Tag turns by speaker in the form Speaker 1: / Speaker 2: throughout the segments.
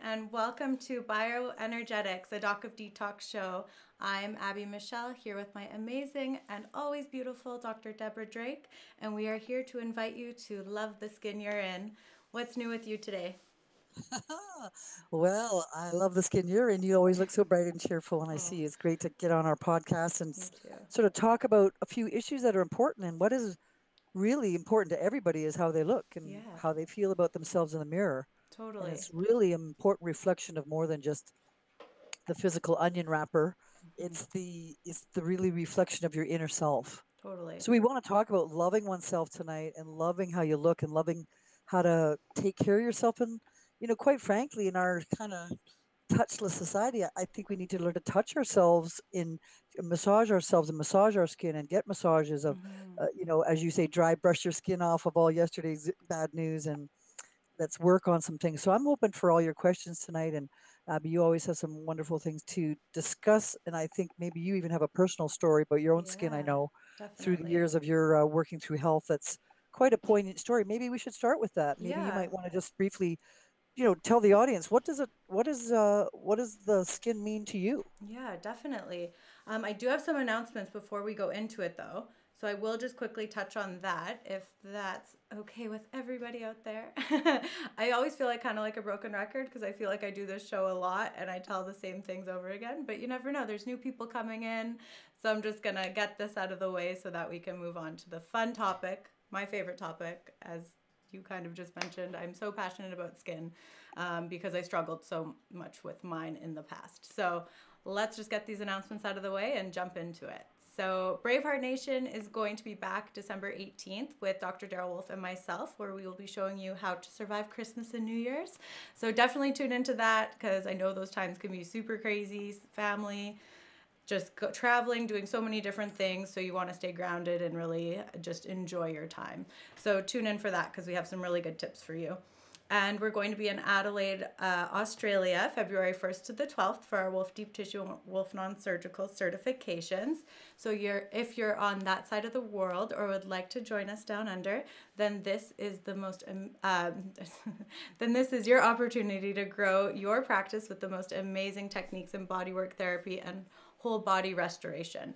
Speaker 1: and welcome to Bioenergetics, a Doc of Detox show. I'm Abby Michelle, here with my amazing and always beautiful Dr. Deborah Drake, and we are here to invite you to love the skin you're in. What's new with you today?
Speaker 2: Well, I love the skin you're in. You always look so bright and cheerful when I
Speaker 1: Oh,
Speaker 2: see you. It's great to get on our podcast and
Speaker 1: me too.
Speaker 2: sort of talk about a few issues that are important. And what is really important to everybody is how they look and
Speaker 1: Yeah,
Speaker 2: how they feel about themselves in the mirror. And
Speaker 1: totally.
Speaker 2: it's really an important reflection of more than just the physical onion wrapper.
Speaker 1: Mhm.
Speaker 2: It's the really reflection of your inner self.
Speaker 1: Totally.
Speaker 2: So we want to talk about loving oneself tonight and loving how you look and loving how to take care of yourself. And, quite frankly, in our kind of touchless society, I think we need to learn to touch ourselves in massage ourselves and massage our skin and get massages of,
Speaker 1: Hmm.
Speaker 2: as you say, dry brush your skin off of all yesterday's bad news and let's work on some things. So I'm open for all your questions tonight. And you always have some wonderful things to discuss. And I think maybe you even have a personal story about your own skin. I
Speaker 1: Yeah,
Speaker 2: know through the
Speaker 1: definitely.
Speaker 2: years of your working through health, that's quite a poignant story. Maybe we should start with that. Maybe you
Speaker 1: Yeah,
Speaker 2: might want to just briefly, tell the audience what does the skin mean to you?
Speaker 1: yeah, definitely. I do have some announcements before we go into it, though. So I will just quickly touch on that if that's okay with everybody out there. I always feel like kind of like a broken record because I feel like I do this show a lot and I tell the same things over again, but you never know. There's new people coming in. So I'm just going to get this out of the way so that we can move on to the fun topic, my favorite topic, as you kind of just mentioned. I'm so passionate about skin because I struggled so much with mine in the past. So let's just get these announcements out of the way and jump into it. So, Braveheart Nation is going to be back December 18th with Dr. Darrell, Wolfe, and myself, where we will be showing you how to survive Christmas and New Year's. So, definitely tune into that because I know those times can be super crazy, family, traveling, doing so many different things. So, you want to stay grounded and really just enjoy your time. So, tune in for that because we have some really good tips for you. And we're going to be in Adelaide, Australia, February 1st to the 12th for our Wolfe Deep Tissue and Wolfe Non-Surgical certifications. So if you're on that side of the world or would like to join us down under, then this is the most then this is your opportunity to grow your practice with the most amazing techniques in bodywork therapy and whole body restoration.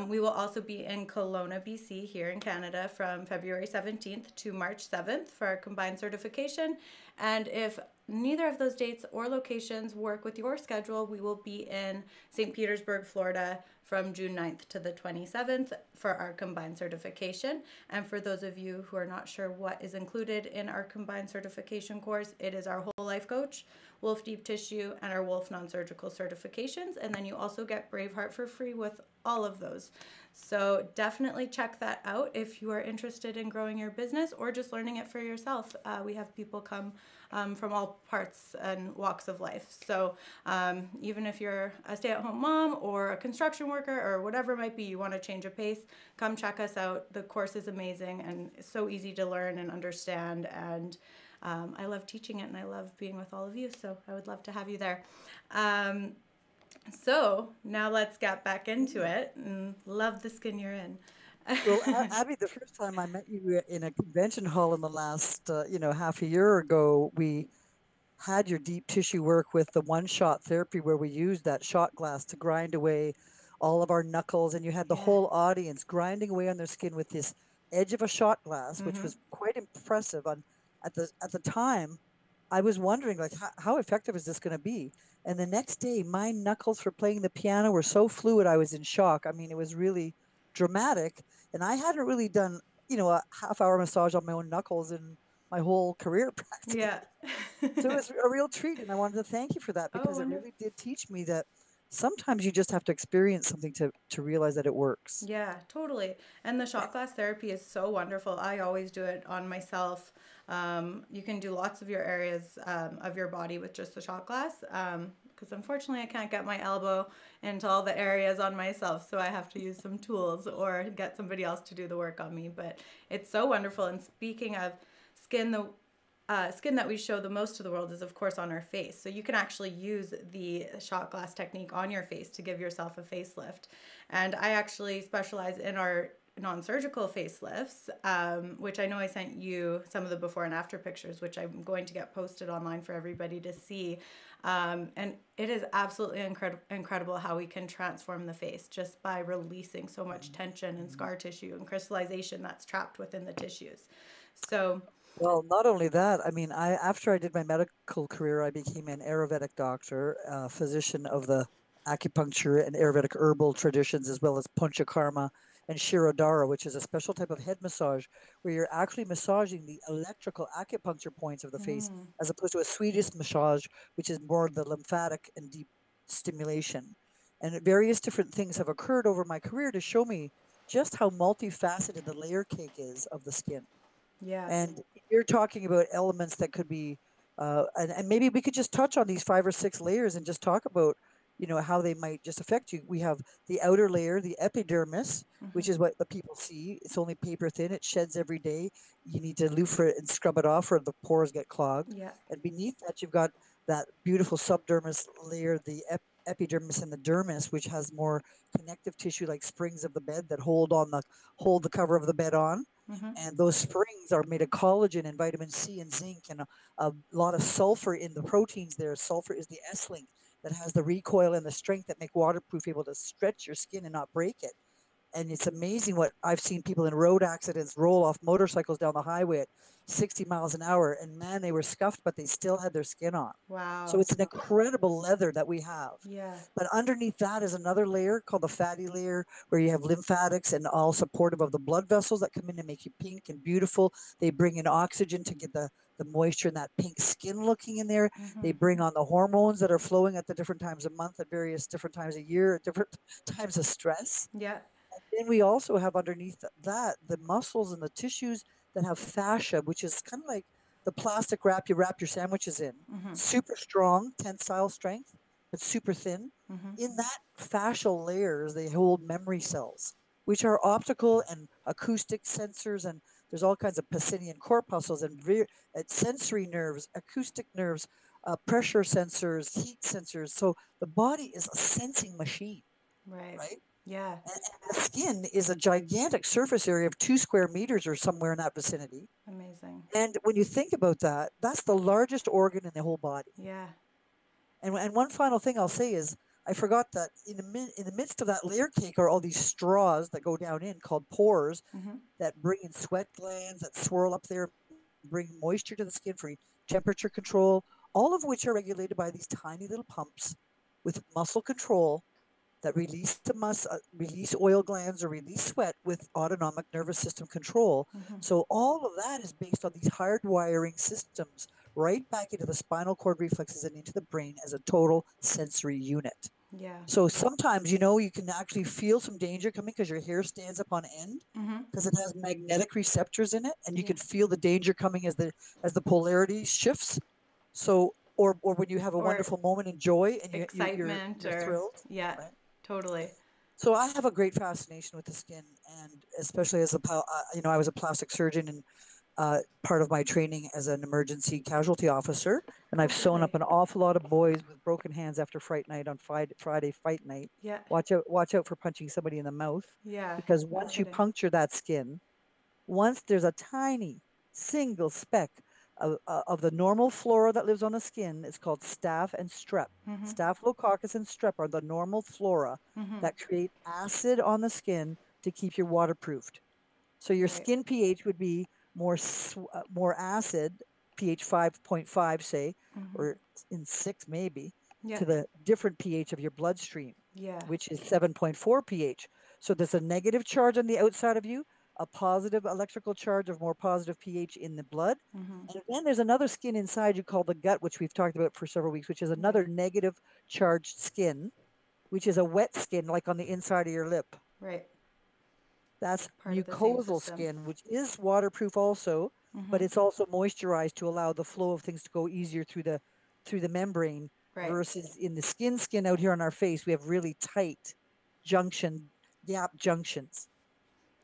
Speaker 1: We will also be in Kelowna, BC, here in Canada from February 17th to March 7th for our combined certification. And if neither of those dates or locations work with your schedule, we will be in St. Petersburg, Florida from June 9th to the 27th for our combined certification. And for those of you who are not sure what is included in our combined certification course, it is our whole life coach, Wolfe Deep Tissue, and our Wolfe Non-Surgical certifications. And then you also get Braveheart for free with all of those. So definitely check that out if you are interested in growing your business or just learning it for yourself. We have people come from all parts and walks of life. So even if you're a stay-at-home mom or a construction worker or whatever it might be, you want to change a pace, come check us out. The course is amazing and it's so easy to learn and understand. And I love teaching it and I love being with all of you. So I would love to have you there. So now let's get back into it and love the skin you're in.
Speaker 2: Well, Abby, the first time I met you in a convention hall in the last, half a year ago, we had your deep tissue work with the one shot therapy where we used that shot glass to grind away all of our knuckles. And you had the
Speaker 1: Yeah.
Speaker 2: whole audience grinding away on their skin with this edge of a shot glass, which
Speaker 1: Mm-hmm.
Speaker 2: was quite impressive. At the time, I was wondering, like, how effective is this going to be? And the next day, my knuckles for playing the piano were so fluid, I was in shock. I mean, it was really dramatic. And I hadn't really done, a half-hour massage on my own knuckles in my whole career
Speaker 1: Yeah.
Speaker 2: practically. So it was a real treat, and I wanted to thank you for that
Speaker 1: Oh,
Speaker 2: because it
Speaker 1: wonderful.
Speaker 2: really did teach me that sometimes you just have to experience something to realize that it works.
Speaker 1: Yeah, totally. And the shot glass therapy is so wonderful. I always do it on myself. You can do lots of your areas of your body with just the shot glass. Because unfortunately, I can't get my elbow into all the areas on myself, so I have to use some tools or get somebody else to do the work on me. But it's so wonderful. And speaking of skin, the skin that we show the most to the world is, of course, on our face. So you can actually use the shot glass technique on your face to give yourself a facelift. And I actually specialize in our non-surgical facelifts, which I know I sent you some of the before and after pictures, which I'm going to get posted online for everybody to see. And it is absolutely incredible how we can transform the face just by releasing so much tension and scar tissue and crystallization that's trapped within the tissues. So,
Speaker 2: Well, not only that, I mean, I after I did my medical career, I became an Ayurvedic doctor, physician of the acupuncture and Ayurvedic herbal traditions, as well as Panchakarma and Shirodhara, which is a special type of head massage where you're actually massaging the electrical acupuncture points of the face, as opposed to a Swedish massage, which is more the lymphatic and deep stimulation. And various different things have occurred over my career to show me just how multifaceted the layer cake is of the skin.
Speaker 1: yeah,
Speaker 2: And you're talking about elements that could be, and maybe we could just touch on these 5 or 6 layers and just talk about, how they might just affect you. We have the outer layer, the epidermis, which is what the people see. It's only paper thin. It sheds every day. You need to loofah it and scrub it off, or the pores get clogged.
Speaker 1: yeah,
Speaker 2: And beneath that, you've got that beautiful subdermis layer, the epidermis and the dermis, which has more connective tissue like springs of the bed that hold the cover of the bed on, and those springs are made of collagen and vitamin C and zinc and a lot of sulfur in the proteins there. Sulfur is the S link that has the recoil and the strength that make waterproof, able to stretch your skin and not break it. And it's amazing what I've seen people in road accidents roll off motorcycles down the highway at 60 miles an hour. And man, they were scuffed, but they still had their skin on. So
Speaker 1: wow,
Speaker 2: it's an incredible leather that we have.
Speaker 1: yeah,
Speaker 2: But underneath that is another layer called the fatty layer, where you have lymphatics and all supportive of the blood vessels that come in and make you pink and beautiful. They bring in oxygen to get the moisture and that pink skin looking in there. They bring on the hormones that are flowing at the different times of month, at various different times of year, at different times of stress.
Speaker 1: yeah,
Speaker 2: Then we also have underneath that the muscles and the tissues that have fascia, which is kind of like the plastic wrap you wrap your sandwiches in. Super strong tensile strength, but super thin. In that fascial layers, they hold memory cells, which are optical and acoustic sensors, and there's all kinds of Pacinian corpuscles and sensory nerves, acoustic nerves, pressure sensors, heat sensors. So the body is a sensing machine,
Speaker 1: right,
Speaker 2: right?
Speaker 1: yeah,
Speaker 2: And the skin is a gigantic surface area of 2 square meters or somewhere in that vicinity.
Speaker 1: amazing,
Speaker 2: And when you think about that, that's the largest organ in the whole body.
Speaker 1: yeah,
Speaker 2: And one final thing I'll say is I forgot that in the midst of that layer cake are all these straws that go down in called pores that bring in sweat glands that swirl up there, bring moisture to the skin for temperature control, all of which are regulated by these tiny little pumps with muscle control that release oil glands or release sweat with autonomic nervous system control. So all of that is based on these hardwiring systems right back into the spinal cord reflexes and into the brain as a total sensory unit.
Speaker 1: yeah,
Speaker 2: So sometimes, you can actually feel some danger coming because your hair stands up on end because it has magnetic receptors in it, and you
Speaker 1: yeah,
Speaker 2: can feel the danger coming as the polarity shifts. So, or when you have a
Speaker 1: or
Speaker 2: wonderful moment in joy and
Speaker 1: excitement,
Speaker 2: you're
Speaker 1: or
Speaker 2: thrilled,
Speaker 1: yeah,
Speaker 2: right?
Speaker 1: totally,
Speaker 2: So I have a great fascination with the skin, and especially I was a plastic surgeon, and part of my training as an emergency casualty officer, and
Speaker 1: oh,
Speaker 2: I've sewn up
Speaker 1: really,
Speaker 2: an awful lot of boys with broken hands after fight night on Friday fight night.
Speaker 1: yeah,
Speaker 2: Watch out for punching somebody in the mouth,
Speaker 1: yeah,
Speaker 2: because
Speaker 1: no
Speaker 2: once you
Speaker 1: kidding,
Speaker 2: puncture that skin, once there's a tiny single speck of the normal flora that lives on the skin, it's called staph and strep. Staphylococcus and strep are the normal flora that create acid on the skin to keep you waterproofed. So your
Speaker 1: right,
Speaker 2: skin pH would be more acid, pH 5.5, say, or in 6 maybe,
Speaker 1: yeah,
Speaker 2: to the different pH of your bloodstream,
Speaker 1: yeah,
Speaker 2: which is 7.4 pH. So there's a negative charge on the outside of you, a positive electrical charge of more positive pH in the blood. And then there's another skin inside you called the gut, which we've talked about for several weeks, which is
Speaker 1: yeah,
Speaker 2: another negative charged skin, which is a wet skin, like on the inside of your lip.
Speaker 1: right,
Speaker 2: That's
Speaker 1: part of the same
Speaker 2: mucosal
Speaker 1: system,
Speaker 2: skin, which is waterproof also, but it's also moisturized to allow the flow of things to go easier through the membrane,
Speaker 1: right,
Speaker 2: versus in the skin out here on our face, we have really tight junction gap junctions.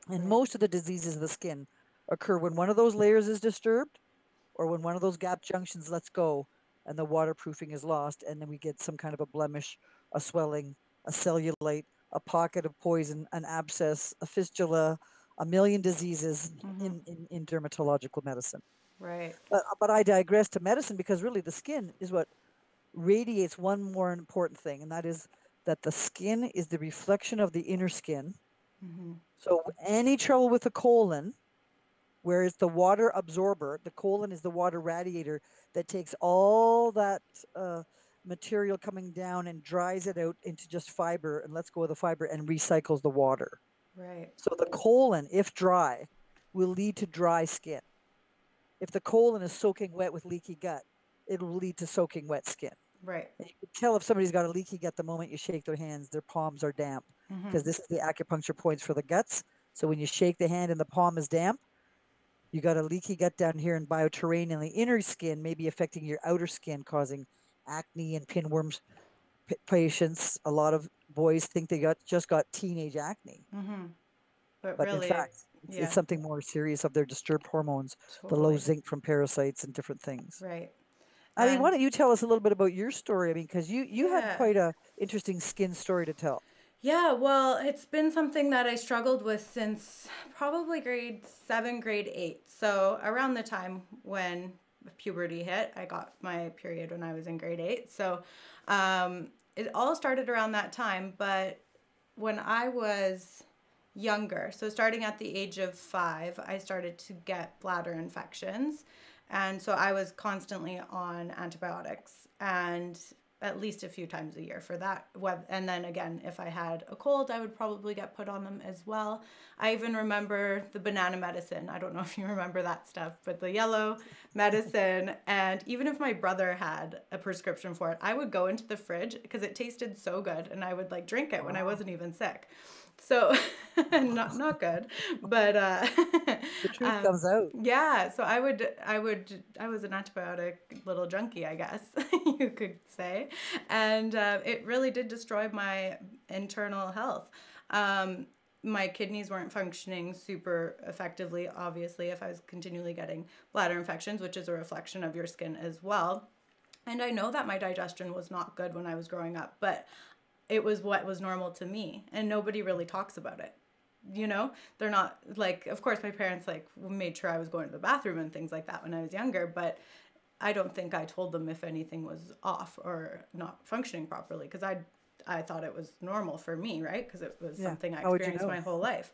Speaker 2: And
Speaker 1: right,
Speaker 2: most of the diseases of the skin occur when one of those layers is disturbed, or when one of those gap junctions lets go and the waterproofing is lost, and then we get some kind of a blemish, a swelling, a cellulite, a pocket of poison, an abscess, a fistula, a million diseases in dermatological medicine.
Speaker 1: Right.
Speaker 2: But I digress to medicine because really the skin is what radiates one more important thing, and that is that the skin is the reflection of the inner skin. So any trouble with the colon, where it's the water absorber, the colon is the water radiator that takes all that material coming down and dries it out into just fiber and lets go of the fiber and recycles the water.
Speaker 1: Right.
Speaker 2: So the colon, if dry, will lead to dry skin. If the colon is soaking wet with leaky gut, it will lead to soaking wet skin.
Speaker 1: Right.
Speaker 2: And you can tell if somebody's got a leaky gut the moment you shake their hands, their palms are damp, because this is the acupuncture points for the guts. So when you shake the hand and the palm is damp, you got a leaky gut down here in bioterrain, and the inner skin may be affecting your outer skin, causing acne and pinworms. Patients, a lot of boys think they just got teenage acne,
Speaker 1: But
Speaker 2: but in
Speaker 1: really,
Speaker 2: fact, it's
Speaker 1: yeah,
Speaker 2: something more serious of their disturbed hormones, the low
Speaker 1: totally.
Speaker 2: zinc from parasites and different things.
Speaker 1: Right.
Speaker 2: I mean, why
Speaker 1: And
Speaker 2: don't you tell us a little bit about your story? I mean, because you had
Speaker 1: yeah.
Speaker 2: quite a interesting skin story to tell.
Speaker 1: Yeah, well, it's been something that I struggled with since probably grade 7, grade 8. So around the time when puberty hit, I got my period when I was in grade 8. So it all started around that time. But when I was younger, so starting at the age of 5, I started to get bladder infections. And so I was constantly on antibiotics and at least a few times a year for that. And then again, if I had a cold, I would probably get put on them as well. I even remember the banana medicine. I don't know if you remember that stuff, but the yellow medicine. And even if my brother had a prescription for it, I would go into the fridge because it tasted so good and I would like drink it when I
Speaker 2: Wow.
Speaker 1: wasn't even sick. So not good, but
Speaker 2: The truth comes out.
Speaker 1: yeah. So I was an antibiotic little junkie, I guess you could say, and it really did destroy my internal health. My kidneys weren't functioning super effectively, obviously, if I was continually getting bladder infections, which is a reflection of your skin as well. And I know that my digestion was not good when I was growing up, but it was what was normal to me, and nobody really talks about it. You know, they're not like, of course, my parents like made sure I was going to the bathroom and things like that when I was younger, but I don't think I told them if anything was off or not functioning properly because I thought it was normal for me, right? Because it was
Speaker 2: Yeah.
Speaker 1: something I
Speaker 2: How would you
Speaker 1: experienced
Speaker 2: know?
Speaker 1: my whole life.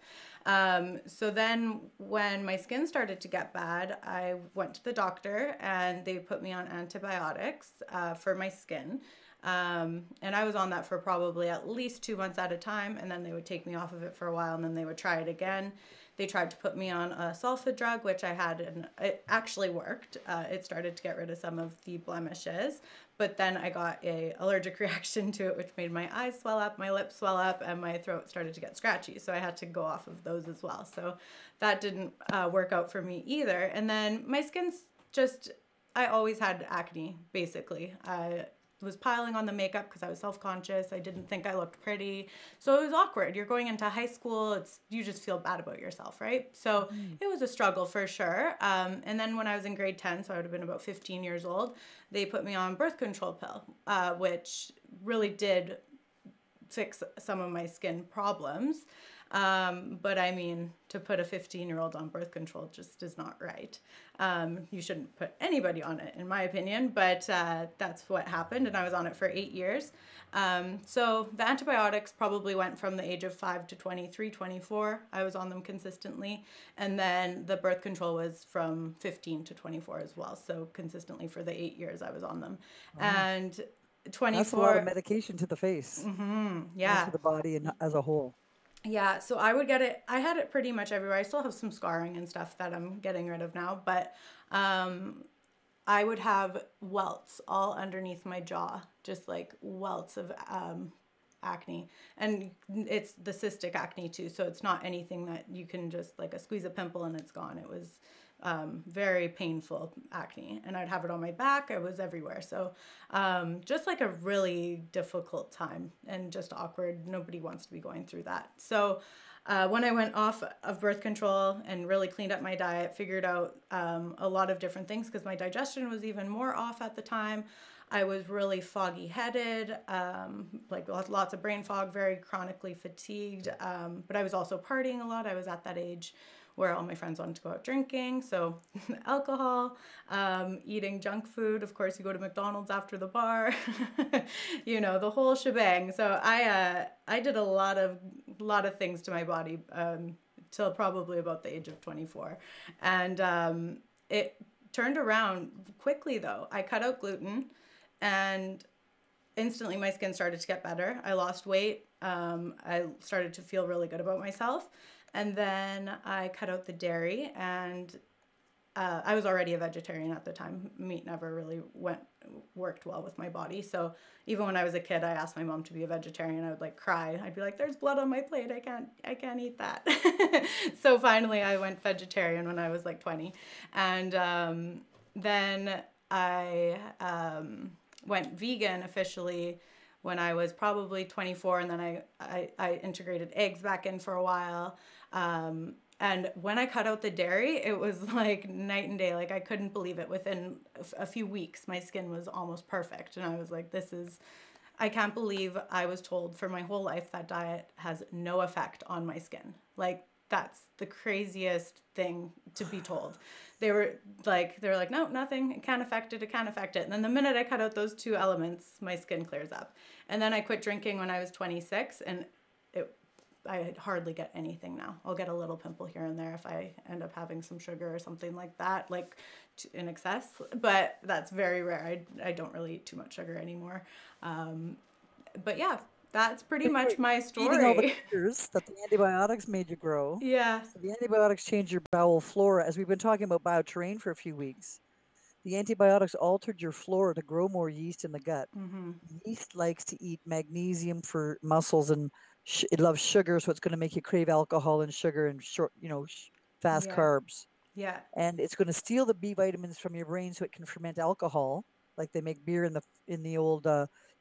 Speaker 1: So then when my skin started to get bad, I went to the doctor and they put me on antibiotics for my skin. And I was on that for probably at least 2 months at a time. And then they would take me off of it for a while and then they would try it again. They tried to put me on a sulfa drug, which I had, and it actually worked. It started to get rid of some of the blemishes, but then I got a allergic reaction to it, which made my eyes swell up, my lips swell up, and my throat started to get scratchy. So I had to go off of those as well. So that didn't work out for me either. And then my skin's just, I always had acne, basically. I was piling on the makeup because I was self-conscious. I didn't think I looked pretty. So it was awkward. You're going into high school. You just feel bad about yourself, right? So it was a struggle for sure. And then when I was in grade 10, so I would have been about 15 years old, they put me on birth control pill, which really did fix some of my skin problems. But I mean, to put a 15-year-old on birth control just is not right. You shouldn't put anybody on it, in my opinion, but that's what happened, and I was on it for 8 years. So the antibiotics probably went from the age of 5 to 23, 24. I was on them consistently. And then the birth control was from 15 to 24 as well. So consistently for the 8 years I was on them.
Speaker 2: Wow.
Speaker 1: And
Speaker 2: That's a lot of
Speaker 1: 24,
Speaker 2: medication to the face and
Speaker 1: yeah.
Speaker 2: to the body and as a whole.
Speaker 1: Yeah, so I would get it. I had it pretty much everywhere. I still have some scarring and stuff that I'm getting rid of now, but I would have welts all underneath my jaw, just like welts of acne. And it's the cystic acne too, so it's not anything that you can just like squeeze a pimple and it's gone. It was very painful acne, and I'd have it on my back. I was everywhere. So just like a really difficult time and just awkward. Nobody wants to be going through that. So when I went off of birth control and really cleaned up my diet, figured out a lot of different things because my digestion was even more off at the time. I was really foggy headed, like lots of brain fog, very chronically fatigued. But I was also partying a lot. I was at that age where all my friends wanted to go out drinking. So alcohol, eating junk food. Of course, you go to McDonald's after the bar, the whole shebang. So I did a lot of things to my body till probably about the age of 24, and it turned around quickly though. I cut out gluten, and instantly my skin started to get better. I lost weight. I started to feel really good about myself. And then I cut out the dairy, and I was already a vegetarian at the time. Meat never really worked well with my body. So even when I was a kid, I asked my mom to be a vegetarian. I would like cry. I'd be like, "There's blood on my plate. I can't eat that." So finally, I went vegetarian when I was like 20, and then I went vegan officially when I was probably 24, and then I integrated eggs back in for a while. And when I cut out the dairy, it was like night and day. Like I couldn't believe it. Within a few weeks, my skin was almost perfect. And I was like, I can't believe I was told for my whole life that diet has no effect on my skin. Like that's the craziest thing to be told. They were like, no, nothing. It can't affect it. It can't affect it. And then the minute I cut out those two elements, my skin clears up. And then I quit drinking when I was 26, and I hardly get anything now. I'll get a little pimple here and there if I end up having some sugar or something like that, like in excess. But that's very rare. I don't really eat too much sugar anymore. But yeah, that's pretty much my
Speaker 2: Eating all the
Speaker 1: story.
Speaker 2: sugars that the antibiotics made you grow.
Speaker 1: Yeah.
Speaker 2: So the antibiotics change your bowel flora. As we've been talking about bioterrain for a few weeks, the antibiotics altered your flora to grow more yeast in the gut.
Speaker 1: Mm-hmm.
Speaker 2: Yeast likes to eat magnesium for muscles, and it loves sugar, so it's going to make you crave alcohol and sugar and fast
Speaker 1: Yeah.
Speaker 2: carbs.
Speaker 1: Yeah.
Speaker 2: And it's going to steal the B vitamins from your brain so it can ferment alcohol, like they make beer in the old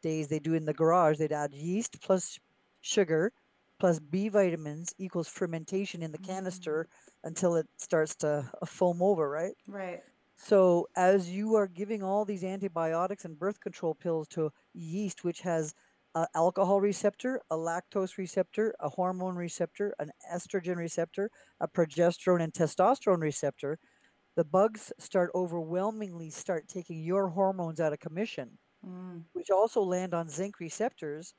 Speaker 2: days. They do in the garage. They'd add yeast plus sugar plus B vitamins equals fermentation in the canister until it starts to foam over, right?
Speaker 1: Right.
Speaker 2: So, as you are giving all these antibiotics and birth control pills to yeast, which has an alcohol receptor, a lactose receptor, a hormone receptor, an estrogen receptor, a progesterone and testosterone receptor, the bugs start taking your hormones out of commission,
Speaker 1: Mm.
Speaker 2: which also land on zinc receptors.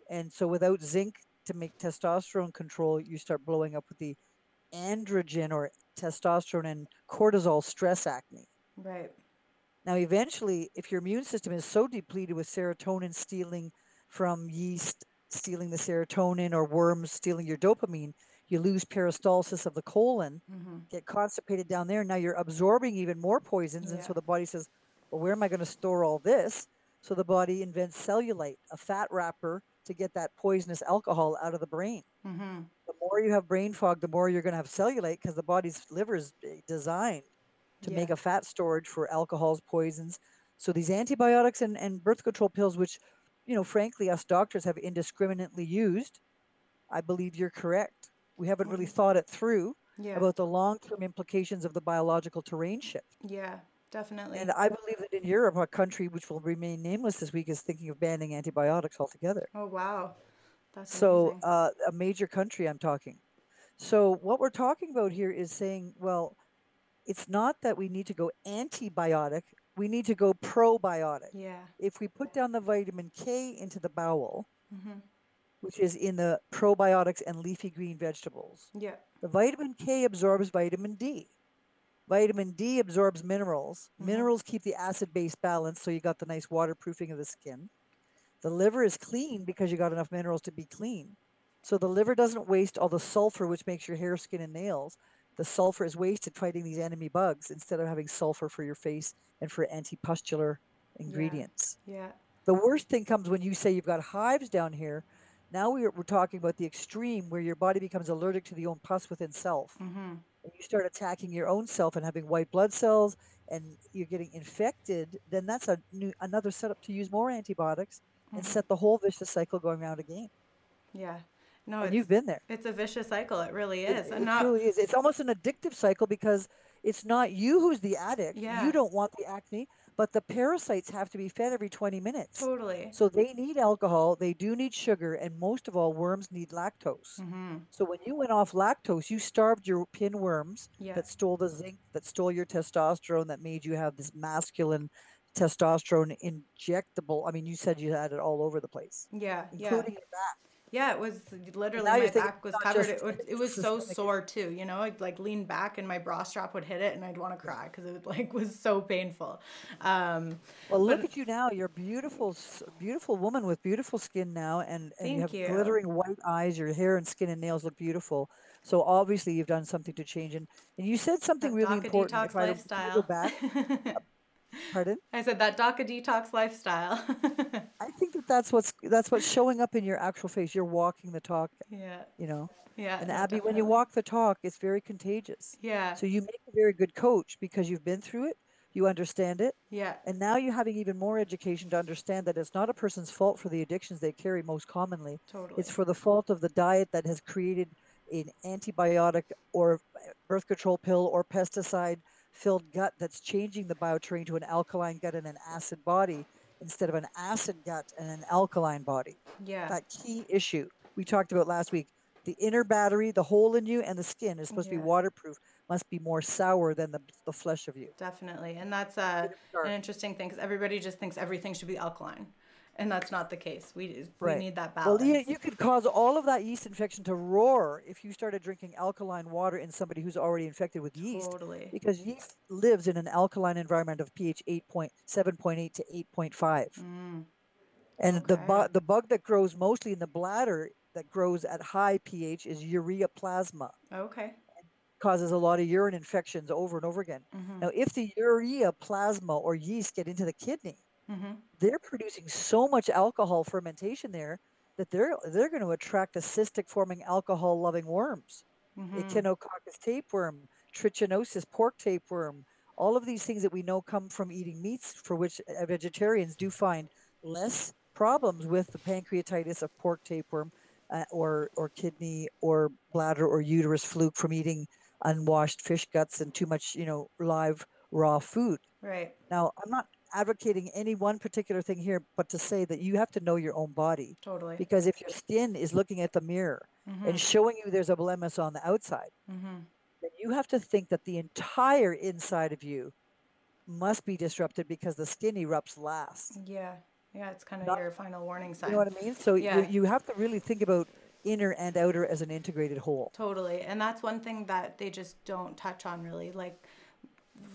Speaker 2: And so, without zinc to make testosterone control, you start blowing up with the androgen or testosterone and cortisol stress acne.
Speaker 1: Right.
Speaker 2: Now, eventually, if your immune system is so depleted with serotonin stealing from yeast, stealing the serotonin, or worms stealing your dopamine, you lose peristalsis of the colon,
Speaker 1: Mm-hmm.
Speaker 2: get constipated down there. Now you're absorbing even more poisons. And
Speaker 1: Yeah.
Speaker 2: so the body says, well, where am I going to store all this? So the body invents cellulite, a fat wrapper, to get that poisonous alcohol out of the brain.
Speaker 1: Mm-hmm.
Speaker 2: The more you have brain fog, the more you're going to have cellulite because the body's liver is designed to
Speaker 1: Yeah.
Speaker 2: make a fat storage for alcohols, poisons. So these antibiotics and birth control pills, which, frankly, us doctors have indiscriminately used, I believe you're correct. We haven't really thought it through
Speaker 1: Yeah.
Speaker 2: about the long-term implications of the biological terrain shift.
Speaker 1: Yeah. Definitely.
Speaker 2: And I believe that in Europe, a country which will remain nameless this week is thinking of banning antibiotics altogether.
Speaker 1: Oh wow. That's
Speaker 2: So,
Speaker 1: amazing.
Speaker 2: a major country I'm talking. So, what we're talking about here is saying, well, it's not that we need to go antibiotic, we need to go probiotic.
Speaker 1: Yeah.
Speaker 2: If we put down the vitamin K into the bowel,
Speaker 1: Mm-hmm.
Speaker 2: which is in the probiotics and leafy green vegetables,
Speaker 1: Yeah.
Speaker 2: the vitamin K absorbs vitamin D. Vitamin D absorbs minerals.
Speaker 1: Mm-hmm.
Speaker 2: Minerals keep the acid base balanced, so you got the nice waterproofing of the skin. The liver is clean because you got enough minerals to be clean. So the liver doesn't waste all the sulfur, which makes your hair, skin, and nails. The sulfur is wasted fighting these enemy bugs instead of having sulfur for your face and for antipustular
Speaker 1: Yeah.
Speaker 2: ingredients.
Speaker 1: Yeah.
Speaker 2: The worst thing comes when you say you've got hives down here. Now we're talking about the extreme where your body becomes allergic to the own pus within self.
Speaker 1: Mm-hmm.
Speaker 2: And you start attacking your own self and having white blood cells and you're getting infected, then that's another setup to use more antibiotics and
Speaker 1: Mm-hmm.
Speaker 2: set the whole vicious cycle going around again.
Speaker 1: Yeah. No,
Speaker 2: And
Speaker 1: it's
Speaker 2: you've been there.
Speaker 1: it's a vicious cycle. It really
Speaker 2: It,
Speaker 1: is. And
Speaker 2: it
Speaker 1: not
Speaker 2: truly is. It's almost an addictive cycle because it's not you who's the addict. You
Speaker 1: yeah.
Speaker 2: don't want the acne, but the parasites have to be fed every 20 minutes.
Speaker 1: Totally.
Speaker 2: So they need alcohol, they do need sugar, and most of all, worms need lactose.
Speaker 1: Mm-hmm.
Speaker 2: So when you went off lactose, you starved your pinworms
Speaker 1: Yeah.
Speaker 2: that stole the zinc, that stole your testosterone, that made you have this masculine testosterone injectable. I mean, you said you had it all over the place,
Speaker 1: Yeah. Yeah.
Speaker 2: including your back.
Speaker 1: Yeah, it was
Speaker 2: And
Speaker 1: literally
Speaker 2: now you're
Speaker 1: my
Speaker 2: thinking
Speaker 1: back
Speaker 2: it's
Speaker 1: was
Speaker 2: not
Speaker 1: covered.
Speaker 2: just
Speaker 1: It
Speaker 2: it's
Speaker 1: was so
Speaker 2: systemic.
Speaker 1: sore too, you know. I'd like lean back and my bra strap would hit it, and I'd want to
Speaker 2: Yeah.
Speaker 1: cry because it like was so painful. Um,
Speaker 2: Well, look
Speaker 1: but
Speaker 2: at you now. You're a beautiful, beautiful woman with beautiful skin now, and you
Speaker 1: thank
Speaker 2: have
Speaker 1: you.
Speaker 2: glittering white eyes. Your hair and skin and nails look beautiful. So obviously you've done something to change. And you said something
Speaker 1: That
Speaker 2: really
Speaker 1: DACA
Speaker 2: important. If
Speaker 1: detox
Speaker 2: can I go
Speaker 1: lifestyle.
Speaker 2: back? Pardon?
Speaker 1: I said that DACA detox lifestyle.
Speaker 2: I think that that's what's showing up in your actual face. You're walking the talk,
Speaker 1: Yeah.
Speaker 2: you know.
Speaker 1: Yeah,
Speaker 2: And
Speaker 1: no,
Speaker 2: Abby, when you
Speaker 1: definitely.
Speaker 2: walk the talk, it's very contagious.
Speaker 1: Yeah.
Speaker 2: So you make a very good coach because you've been through it, you understand it,
Speaker 1: Yeah,
Speaker 2: and now you're having even more education to understand that it's not a person's fault for the addictions they carry most commonly. It's
Speaker 1: totally.
Speaker 2: for the fault of the diet that has created an antibiotic or birth control pill or pesticide filled gut that's changing the bioterrain to an alkaline gut and an acid body instead of an acid gut and an alkaline body.
Speaker 1: Yeah.
Speaker 2: That key issue we talked about last week, the inner battery, the hole in you, and the skin is supposed to be
Speaker 1: Yeah.
Speaker 2: waterproof, must be more sour than the flesh of you.
Speaker 1: Definitely. And that's
Speaker 2: Get it
Speaker 1: an
Speaker 2: started.
Speaker 1: interesting thing because everybody just thinks everything should be alkaline. And that's not the case. We
Speaker 2: Right.
Speaker 1: need that
Speaker 2: Well,
Speaker 1: balance.
Speaker 2: you could cause all of that yeast infection to roar if you started drinking alkaline water in somebody who's already infected with yeast,
Speaker 1: Totally.
Speaker 2: because yeast lives in an alkaline environment of pH 7.8 to 8.5.
Speaker 1: Mm,
Speaker 2: And
Speaker 1: okay.
Speaker 2: the bug that grows mostly in the bladder that grows at high pH is urea plasma,
Speaker 1: Okay.
Speaker 2: causes a lot of urine infections over and over again.
Speaker 1: Mm-hmm.
Speaker 2: Now, if the urea plasma or yeast get into the kidney,
Speaker 1: Mm-hmm.
Speaker 2: they're producing so much alcohol fermentation there that they're going to attract the cystic forming alcohol loving worms.
Speaker 1: Mm-hmm.
Speaker 2: Echinococcus tapeworm, trichinosis pork tapeworm, all of these things that we know come from eating meats, for which vegetarians do find less problems with the pancreatitis of pork tapeworm, or kidney or bladder or uterus fluke from eating unwashed fish guts and too much, live raw food.
Speaker 1: Right.
Speaker 2: Now, I'm not advocating any one particular thing here, but to say that you have to know your own body.
Speaker 1: Totally.
Speaker 2: Because if your skin is looking at the mirror
Speaker 1: Mm-hmm.
Speaker 2: and showing you there's a blemish on the outside,
Speaker 1: Mm-hmm.
Speaker 2: then you have to think that the entire inside of you must be disrupted because the skin erupts last.
Speaker 1: Yeah. Yeah, it's kind of
Speaker 2: Not,
Speaker 1: your final warning
Speaker 2: you know
Speaker 1: sign.
Speaker 2: what I mean? So
Speaker 1: Yeah.
Speaker 2: you have to really think about inner and outer as an integrated whole.
Speaker 1: Totally. And that's one thing that they just don't touch on really. Like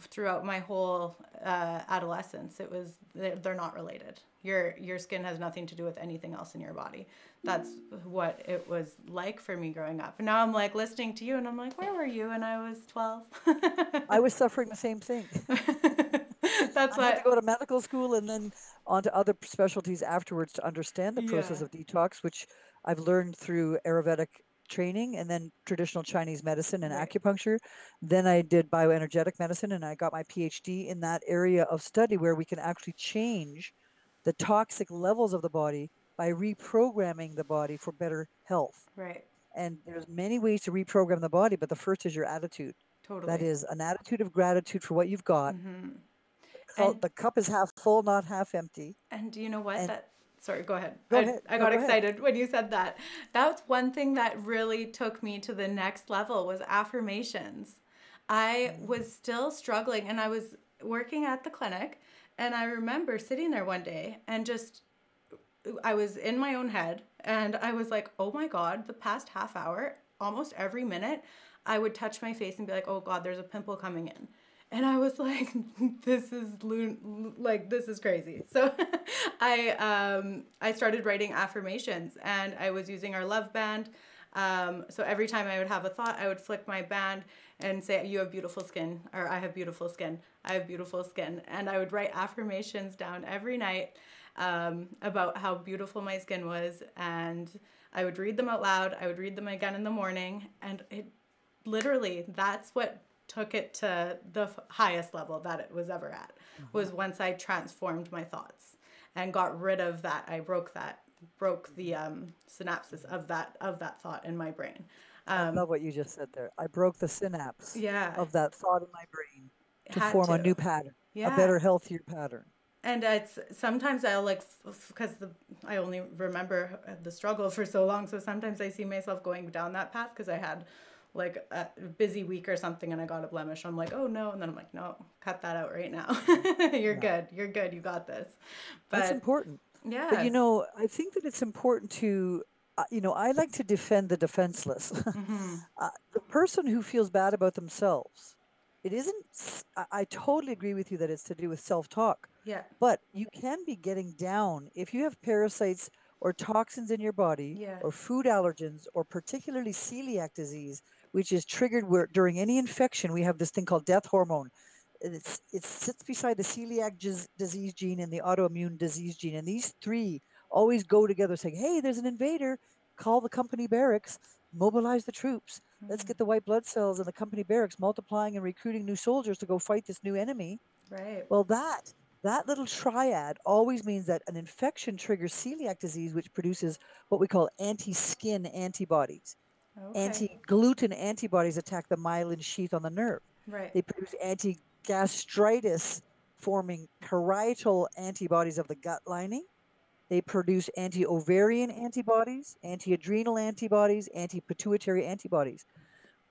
Speaker 1: throughout my whole adolescence, it was they're not related. Your skin has nothing to do with anything else in your body. That's what it was like for me growing up. And now I'm like listening to you, and I'm like, where were you when I was 12?
Speaker 2: I was suffering the same thing.
Speaker 1: That's
Speaker 2: I had to
Speaker 1: what.
Speaker 2: go to medical school and then on to other specialties afterwards to understand the process
Speaker 1: Yeah.
Speaker 2: of detox, which I've learned through Ayurvedic training and then traditional Chinese medicine and
Speaker 1: Right.
Speaker 2: acupuncture. Then I did bioenergetic medicine and I got my PhD in that area of study where we can actually change the toxic levels of the body by reprogramming the body for better health.
Speaker 1: Right.
Speaker 2: And there's many ways to reprogram the body, but the first is your attitude. That
Speaker 1: Totally.
Speaker 2: is an attitude of gratitude for what you've got.
Speaker 1: Mm-hmm.
Speaker 2: So
Speaker 1: And
Speaker 2: the cup is half full, not half empty.
Speaker 1: And do you know what?
Speaker 2: And
Speaker 1: That sorry, go ahead.
Speaker 2: go ahead.
Speaker 1: I
Speaker 2: No,
Speaker 1: got
Speaker 2: go ahead.
Speaker 1: excited when you said that. That's one thing that really took me to the next level was affirmations. I
Speaker 2: Mm.
Speaker 1: was still struggling and I was working at the clinic and I remember sitting there one day and just I was in my own head and I was like, "Oh my god, the past half hour, almost every minute, I would touch my face and be like, "Oh god, there's a pimple coming in." And I was like, this is crazy. So I started writing affirmations and I was using our love band. So every time I would have a thought, I would flick my band and say, "You have beautiful skin," or "I have beautiful skin. I have beautiful skin." And I would write affirmations down every night about how beautiful my skin was. And I would read them out loud. I would read them again in the morning. And it literally, that's what took it to the highest level that it was ever at,
Speaker 2: Uh-huh.
Speaker 1: was once I transformed my thoughts and got rid of that. I broke the synapses of that thought in my brain.
Speaker 2: I
Speaker 1: Um,
Speaker 2: love what you just said there. I broke the synapse
Speaker 1: yeah,
Speaker 2: of that thought in my brain to
Speaker 1: had
Speaker 2: form a
Speaker 1: to.
Speaker 2: new pattern. a
Speaker 1: Yeah.
Speaker 2: better, healthier pattern.
Speaker 1: And it's sometimes I'll like because the I only remember the struggle for so long, so sometimes I see myself going down that path because I had like a busy week or something and I got a blemish. I'm like, oh no, and then I'm like, no, cut that out right now. You're
Speaker 2: Yeah,
Speaker 1: good. You're good. You got this.
Speaker 2: that's
Speaker 1: But
Speaker 2: important. But
Speaker 1: yeah.
Speaker 2: I think that it's important to, I like to defend the defenseless.
Speaker 1: Mm-hmm.
Speaker 2: The person who feels bad about themselves, it isn't, I totally agree with you that it's to do with self talk,
Speaker 1: Yeah.
Speaker 2: but you can be getting down if you have parasites or toxins in your body
Speaker 1: Yeah.
Speaker 2: or food allergens or particularly celiac disease, which is triggered where during any infection, we have this thing called death hormone. And it sits beside the disease gene and the autoimmune disease gene. And these three always go together saying, hey, there's an invader. Call the company barracks, mobilize the troops. Let's
Speaker 1: Mm-hmm.
Speaker 2: get the white blood cells in the company barracks multiplying and recruiting new soldiers to go fight this new enemy.
Speaker 1: Right.
Speaker 2: Well, that little triad always means that an infection triggers celiac disease, which produces what we call anti-skin antibodies.
Speaker 1: Okay.
Speaker 2: Anti-gluten antibodies attack the myelin sheath on the nerve.
Speaker 1: Right.
Speaker 2: They produce anti-gastritis forming parietal antibodies of the gut lining. They produce anti-ovarian antibodies, anti-adrenal antibodies, anti-pituitary antibodies.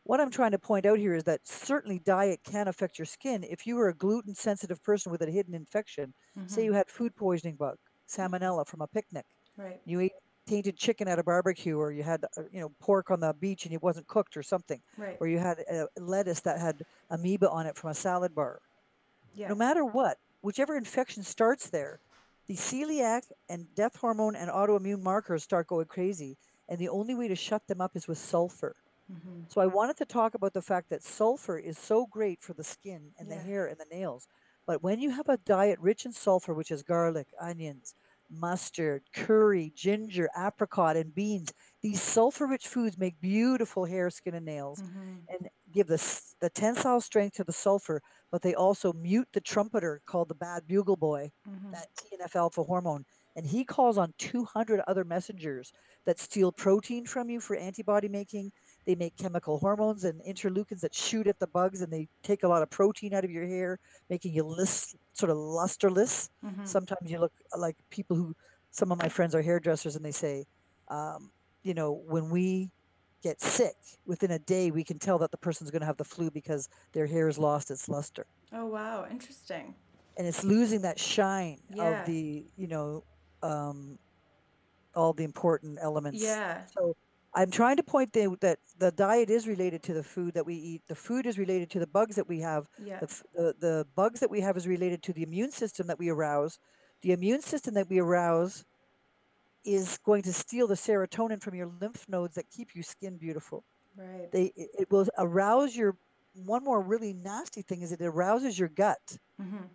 Speaker 2: What I'm trying to point out here is that certainly diet can affect your skin. If you were a gluten sensitive person with a hidden infection, say
Speaker 1: Mm-hmm.
Speaker 2: you had food poisoning bug,
Speaker 1: Mm-hmm.
Speaker 2: salmonella from a picnic,
Speaker 1: Right.
Speaker 2: you ate tainted chicken at a barbecue, or you had pork on the beach and it wasn't cooked or something,
Speaker 1: Right.
Speaker 2: or you had a lettuce that had amoeba on it from a salad bar.
Speaker 1: Yeah.
Speaker 2: No matter what, whichever infection starts there, the celiac and death hormone and autoimmune markers start going crazy, and the only way to shut them up is with sulfur.
Speaker 1: Mm-hmm.
Speaker 2: So I wanted to talk about the fact that sulfur is so great for the skin and the
Speaker 1: Yeah.
Speaker 2: hair and the nails. But when you have a diet rich in sulfur, which is garlic, onions, mustard, curry, ginger, apricot, and beans, these sulfur rich foods make beautiful hair, skin, and nails
Speaker 1: Mm-hmm.
Speaker 2: and give the tensile strength to the sulfur, but they also mute the trumpeter called the bad bugle boy,
Speaker 1: Mm-hmm.
Speaker 2: that TNF alpha hormone. And he calls on 200 other messengers that steal protein from you for antibody making. They make chemical hormones and interleukins that shoot at the bugs, and they take a lot of protein out of your hair, making you sort of lusterless.
Speaker 1: Mm-hmm.
Speaker 2: Sometimes you look like people who, some of my friends are hairdressers, and they say, um, when we get sick, within a day, we can tell that the person's going to have the flu because their hair has lost its luster
Speaker 1: Oh wow. Interesting.
Speaker 2: and it's losing that shine of
Speaker 1: Yeah.
Speaker 2: um, all the important elements.
Speaker 1: Yeah.
Speaker 2: So I'm trying to point that the diet is related to the food that we eat. The food is related to the bugs that we have.
Speaker 1: Yeah.
Speaker 2: The bugs that we have is related to the immune system that we arouse. The immune system that we arouse is going to steal the serotonin from your lymph nodes that keep your skin beautiful.
Speaker 1: Right.
Speaker 2: It will arouse your. One more really nasty thing is it arouses your gut,
Speaker 1: Mm-hmm.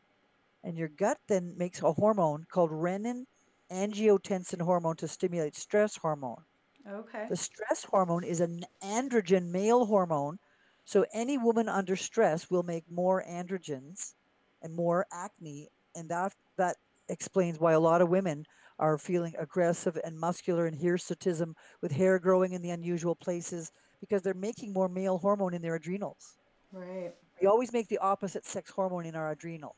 Speaker 2: and your gut then makes a hormone called renin angiotensin hormone to stimulate stress hormone.
Speaker 1: Okay.
Speaker 2: The stress hormone is an androgen male hormone. So any woman under stress will make more androgens and more acne. And that explains why a lot of women are feeling aggressive and muscular and hirsutism with hair growing in the unusual places because they're making more male hormone in their adrenals.
Speaker 1: Right.
Speaker 2: We always make the opposite sex hormone in our adrenal.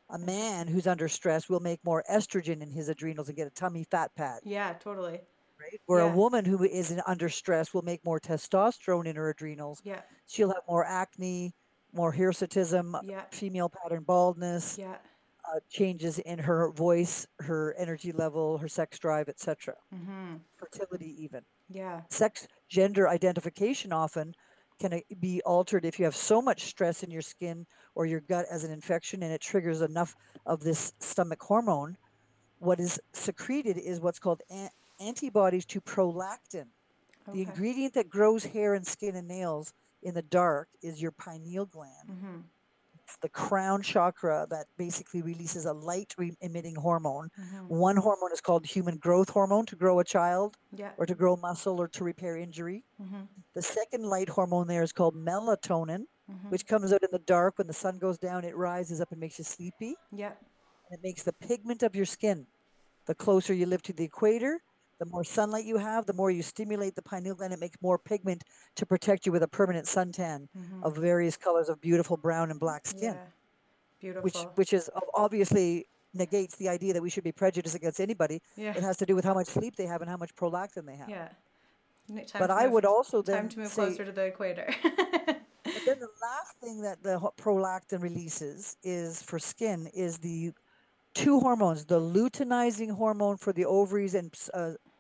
Speaker 2: A man
Speaker 1: Interesting.
Speaker 2: who's under stress will make more estrogen in his adrenals and get a tummy fat pad,
Speaker 1: Yeah. Totally.
Speaker 2: right? Where a
Speaker 1: Yeah.
Speaker 2: woman who is under stress will make more testosterone in her adrenals.
Speaker 1: Yeah.
Speaker 2: She'll have more acne, more hirsutism,
Speaker 1: Yeah.
Speaker 2: female pattern baldness,
Speaker 1: Yeah.
Speaker 2: changes in her voice, her energy level, her sex drive, etc.
Speaker 1: Mm-hmm.
Speaker 2: Fertility, even.
Speaker 1: Yeah.
Speaker 2: Sex gender identification often can be altered if you have so much stress in your skin or your gut as an infection and it triggers enough of this stomach hormone. What is secreted is what's called antibodies to prolactin. The
Speaker 1: Okay.
Speaker 2: ingredient that grows hair and skin and nails in the dark is your pineal gland.
Speaker 1: Mm-hmm.
Speaker 2: It's the crown chakra that basically releases a light emitting hormone.
Speaker 1: Mm-hmm.
Speaker 2: One hormone is called human growth hormone to grow a child
Speaker 1: Yeah.
Speaker 2: or to grow muscle or to repair injury.
Speaker 1: Mm-hmm.
Speaker 2: The second light hormone there is called melatonin,
Speaker 1: Mm-hmm.
Speaker 2: which comes out in the dark. When the sun goes down, it rises up and makes you sleepy.
Speaker 1: Yeah.
Speaker 2: And it makes the pigment of your skin. The closer you live to the equator, the more sunlight you have, the more you stimulate the pineal gland. It makes more pigment to protect you with a permanent suntan
Speaker 1: Mm-hmm.
Speaker 2: of various colors of beautiful brown and black skin.
Speaker 1: Yeah. Beautiful.
Speaker 2: which is obviously negates the idea that we should be prejudiced against anybody.
Speaker 1: Yeah.
Speaker 2: It has to do with how much sleep they have and how much prolactin they have.
Speaker 1: Yeah. Time
Speaker 2: But
Speaker 1: to
Speaker 2: I
Speaker 1: move.
Speaker 2: would also
Speaker 1: Time
Speaker 2: then
Speaker 1: to move
Speaker 2: say,
Speaker 1: closer to the equator.
Speaker 2: but then the last thing that the prolactin releases is for skin is the two hormones, the luteinizing hormone for the ovaries and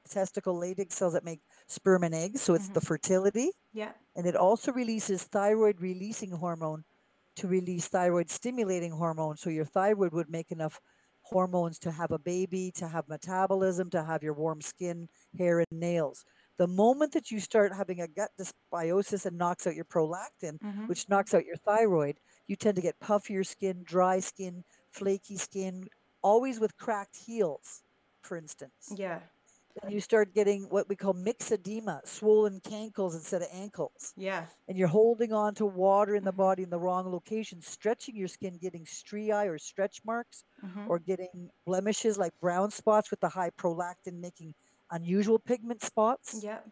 Speaker 2: testicle Leydig cells that make sperm and eggs. So it's the fertility.
Speaker 1: Yeah.
Speaker 2: And it also releases thyroid releasing hormone to release thyroid stimulating hormone. So your thyroid would make enough hormones to have a baby, to have metabolism, to have your warm skin, hair, and nails. The moment that you start having a gut dysbiosis and knocks out your prolactin, which knocks out your thyroid, you tend to get puffier skin, dry skin, flaky skin, always with cracked heels, for instance.
Speaker 1: Yeah.
Speaker 2: Then you start getting what we call myxedema, swollen cankles instead of ankles.
Speaker 1: Yeah.
Speaker 2: And you're holding on to water in the body in the wrong location, stretching your skin, getting striae or stretch marks, or getting blemishes like brown spots with the high prolactin, making unusual pigment spots.
Speaker 1: Yep.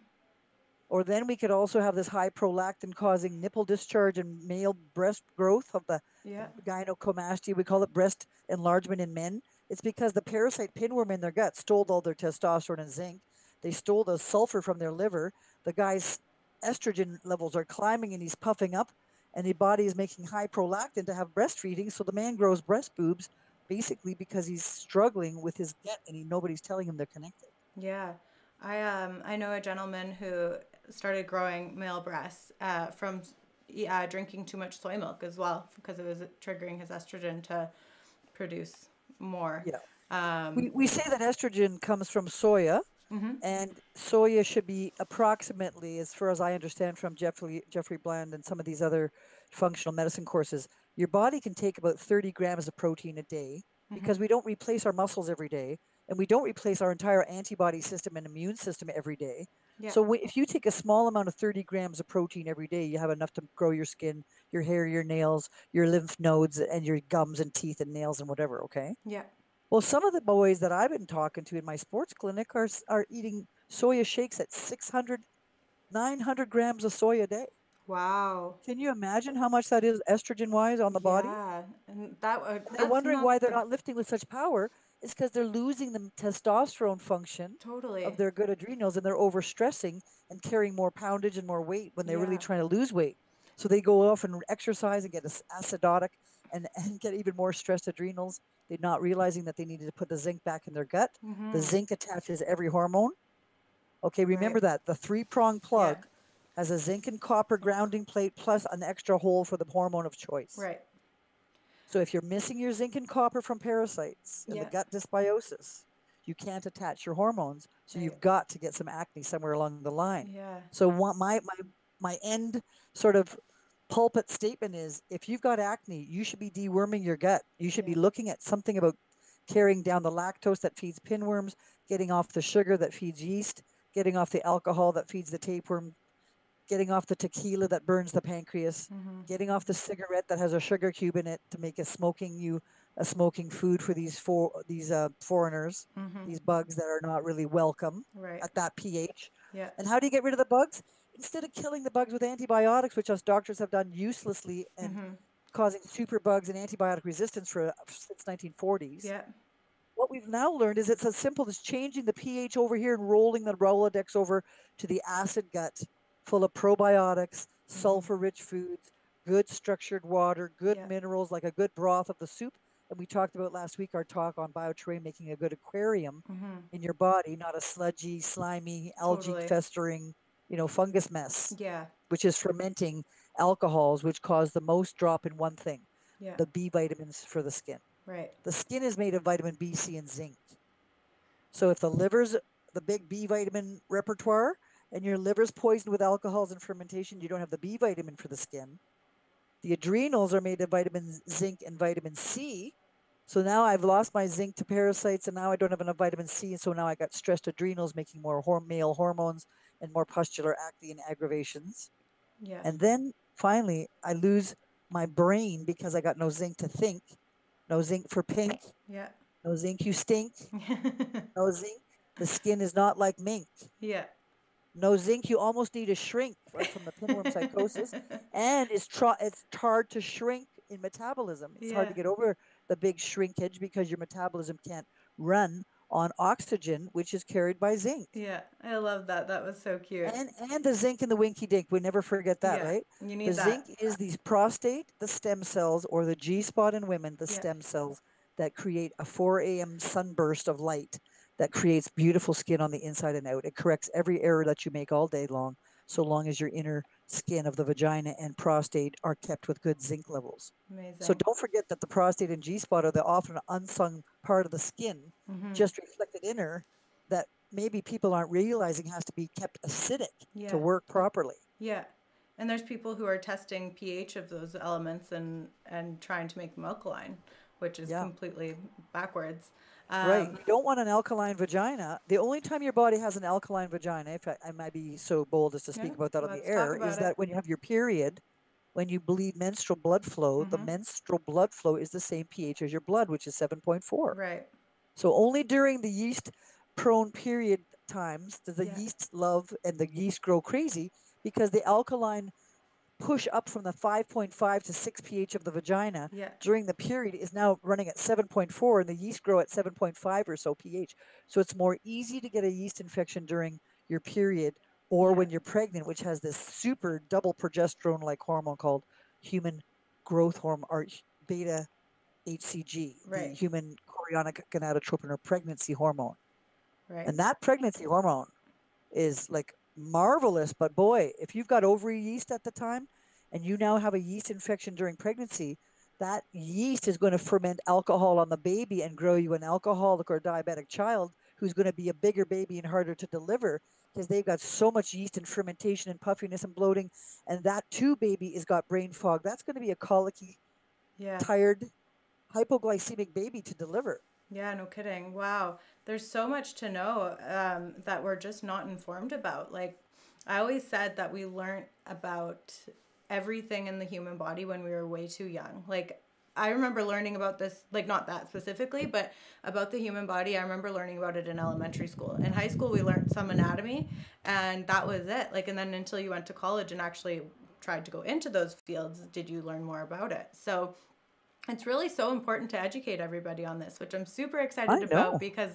Speaker 2: Or then we could also have this high prolactin causing nipple discharge and male breast growth of
Speaker 1: Yeah.
Speaker 2: the gynecomastia. We call it breast enlargement in men. It's because the parasite pinworm in their gut stole all their testosterone and zinc. They stole the sulfur from their liver. The guy's estrogen levels are climbing and he's puffing up, and the body is making high prolactin to have breastfeeding. So the man grows breast boobs basically because he's struggling with his gut and nobody's telling him they're connected.
Speaker 1: Yeah. I know a gentleman who started growing male breasts from drinking too much soy milk as well because it was triggering his estrogen to produce more.
Speaker 2: Yeah. We say that estrogen comes from soya, and soya should be approximately, as far as I understand from Jeffrey Bland and some of these other functional medicine courses, your body can take about 30 grams of protein a day because we don't replace our muscles every day, and we don't replace our entire antibody system and immune system every day.
Speaker 1: Yeah.
Speaker 2: So if you take a small amount of 30 grams of protein every day, you have enough to grow your skin, your hair, your nails, your lymph nodes, and your gums and teeth and nails and whatever. Okay.
Speaker 1: Yeah.
Speaker 2: Well, some of the boys that I've been talking to in my sports clinic are eating soya shakes at 600, 900 grams of soy a day.
Speaker 1: Wow.
Speaker 2: Can you imagine how much that is estrogen wise on the body?
Speaker 1: Yeah. And
Speaker 2: They're
Speaker 1: that's
Speaker 2: wondering
Speaker 1: not
Speaker 2: why they're
Speaker 1: the
Speaker 2: not lifting with such power. It's because they're losing the testosterone function of
Speaker 1: totally.
Speaker 2: their good adrenals, and they're overstressing and carrying more poundage and more weight when they're really
Speaker 1: Yeah.
Speaker 2: trying to lose weight. So they go off and exercise and get acidotic and get even more stressed adrenals. They're not realizing that they needed to put the zinc back in their gut. The zinc attaches every hormone. Okay,
Speaker 1: Right.
Speaker 2: remember that. The three-prong
Speaker 1: Yeah.
Speaker 2: plug has a zinc and copper grounding plate plus an extra hole for the hormone of choice.
Speaker 1: Right.
Speaker 2: So if you're missing your zinc and copper from parasites and the
Speaker 1: Yeah.
Speaker 2: gut dysbiosis, you can't attach your hormones. So
Speaker 1: Right.
Speaker 2: you've got to get some acne somewhere along the line.
Speaker 1: Yeah.
Speaker 2: So my end sort of pulpit statement is, if you've got acne, you should be deworming your gut. You should be
Speaker 1: Yeah.
Speaker 2: looking at something about carrying down the lactose that feeds pinworms, getting off the sugar that feeds yeast, getting off the alcohol that feeds the tapeworm, getting off the tequila that burns the pancreas, getting off the cigarette that has a sugar cube in it to make a smoking food for these foreigners, these bugs that are not really welcome
Speaker 1: Right.
Speaker 2: at that pH.
Speaker 1: Yeah.
Speaker 2: And how do you get rid of the bugs? Instead of killing the bugs with antibiotics, which us doctors have done uselessly and causing superbugs and antibiotic resistance for since 1940s.
Speaker 1: Yeah.
Speaker 2: What we've now learned is it's as simple as changing the pH over here and rolling the Rolodex over to the acid gut, full of probiotics, sulfur-rich foods, good structured water, good
Speaker 1: Yeah.
Speaker 2: minerals, like a good broth of the soup. And we talked about last week our talk on bioterrain, making a good aquarium in your body, not a sludgy, slimy, algae
Speaker 1: Totally.
Speaker 2: festering, fungus mess,
Speaker 1: Yeah.
Speaker 2: which is fermenting alcohols, which cause the most drop in one thing,
Speaker 1: Yeah.
Speaker 2: the B vitamins for the skin.
Speaker 1: Right.
Speaker 2: The skin is made of vitamin B, C, and zinc. So if the liver's the big B vitamin repertoire and your liver's poisoned with alcohols and fermentation, you don't have the B vitamin for the skin. The adrenals are made of vitamin zinc and vitamin C. So now I've lost my zinc to parasites and now I don't have enough vitamin C. And so now I got stressed adrenals making more male hormones and more pustular acne and aggravations.
Speaker 1: Yeah.
Speaker 2: And then finally, I lose my brain because I got no zinc to think, no zinc for pink,
Speaker 1: Yeah.
Speaker 2: no zinc, you stink, no zinc. The skin is not like mink.
Speaker 1: Yeah.
Speaker 2: No zinc, you almost need a shrink, like from the pinworm psychosis. And it's hard to shrink in metabolism. It's hard to
Speaker 1: Yeah.
Speaker 2: get over the big shrinkage because your metabolism can't run on oxygen, which is carried by zinc.
Speaker 1: Yeah. I love that. That was so cute.
Speaker 2: And the zinc in the winky dink. We never forget that,
Speaker 1: Yeah.
Speaker 2: right?
Speaker 1: You
Speaker 2: The
Speaker 1: need
Speaker 2: zinc
Speaker 1: that.
Speaker 2: is the prostate, the stem cells, or the G spot in women, the
Speaker 1: Yeah.
Speaker 2: stem cells that create a 4 a.m. sunburst of light that creates beautiful skin on the inside and out. It corrects every error that you make all day long, so long as your inner skin of the vagina and prostate are kept with good zinc levels. So
Speaker 1: Amazing.
Speaker 2: don't forget that the prostate and G spot are the often unsung part of the skin,
Speaker 1: Mm-hmm.
Speaker 2: just reflected inner, that maybe people aren't realizing has to be kept acidic to
Speaker 1: Yeah.
Speaker 2: work properly.
Speaker 1: Yeah. And there's people who are testing pH of those elements and trying to make them alkaline, which is
Speaker 2: Yeah,
Speaker 1: completely backwards.
Speaker 2: right.
Speaker 1: Um,
Speaker 2: You don't want an alkaline vagina. The only time your body has an alkaline vagina, if I might be so bold as to
Speaker 1: yeah,
Speaker 2: speak about that on the
Speaker 1: let's talk
Speaker 2: air,
Speaker 1: about
Speaker 2: is
Speaker 1: it.
Speaker 2: that when you have your period, when you bleed menstrual blood flow, the
Speaker 1: Mm-hmm.
Speaker 2: menstrual blood flow is the same pH as your blood, which is 7.4.
Speaker 1: Right.
Speaker 2: So only during the yeast prone period times does the
Speaker 1: Yeah.
Speaker 2: yeast love and the yeast grow crazy because the alkaline push up from the 5.5 to 6 pH of the vagina
Speaker 1: Yeah.
Speaker 2: during the period is now running at 7.4 and the yeast grow at 7.5 or so pH. So it's more easy to get a yeast infection during your period or
Speaker 1: Yeah.
Speaker 2: when you're pregnant, which has this super double progesterone like hormone called human growth hormone or beta HCG, the
Speaker 1: Right.
Speaker 2: human chorionic gonadotropin or pregnancy hormone.
Speaker 1: Right.
Speaker 2: And that pregnancy hormone is like marvelous. But boy, if you've got ovary yeast at the time and you now have a yeast infection during pregnancy, that yeast is going to ferment alcohol on the baby and grow you an alcoholic or diabetic child who's going to be a bigger baby and harder to deliver because they've got so much yeast and fermentation and puffiness and bloating. And that too, baby, has got brain fog. That's going to be a colicky,
Speaker 1: Yeah.
Speaker 2: tired, hypoglycemic baby to deliver.
Speaker 1: Yeah, no kidding. Wow. There's so much to know that we're just not informed about. Like, I always said that we learned about everything in the human body when we were way too young. Like, I remember learning about this, like, not that specifically, but about the human body. I remember learning about it in elementary school. In high school, we learned some anatomy, and that was it. Like, and then until you went to college and actually tried to go into those fields, did you learn more about it? So, it's really so important to educate everybody on this, which I'm super excited
Speaker 2: I
Speaker 1: about
Speaker 2: know.
Speaker 1: because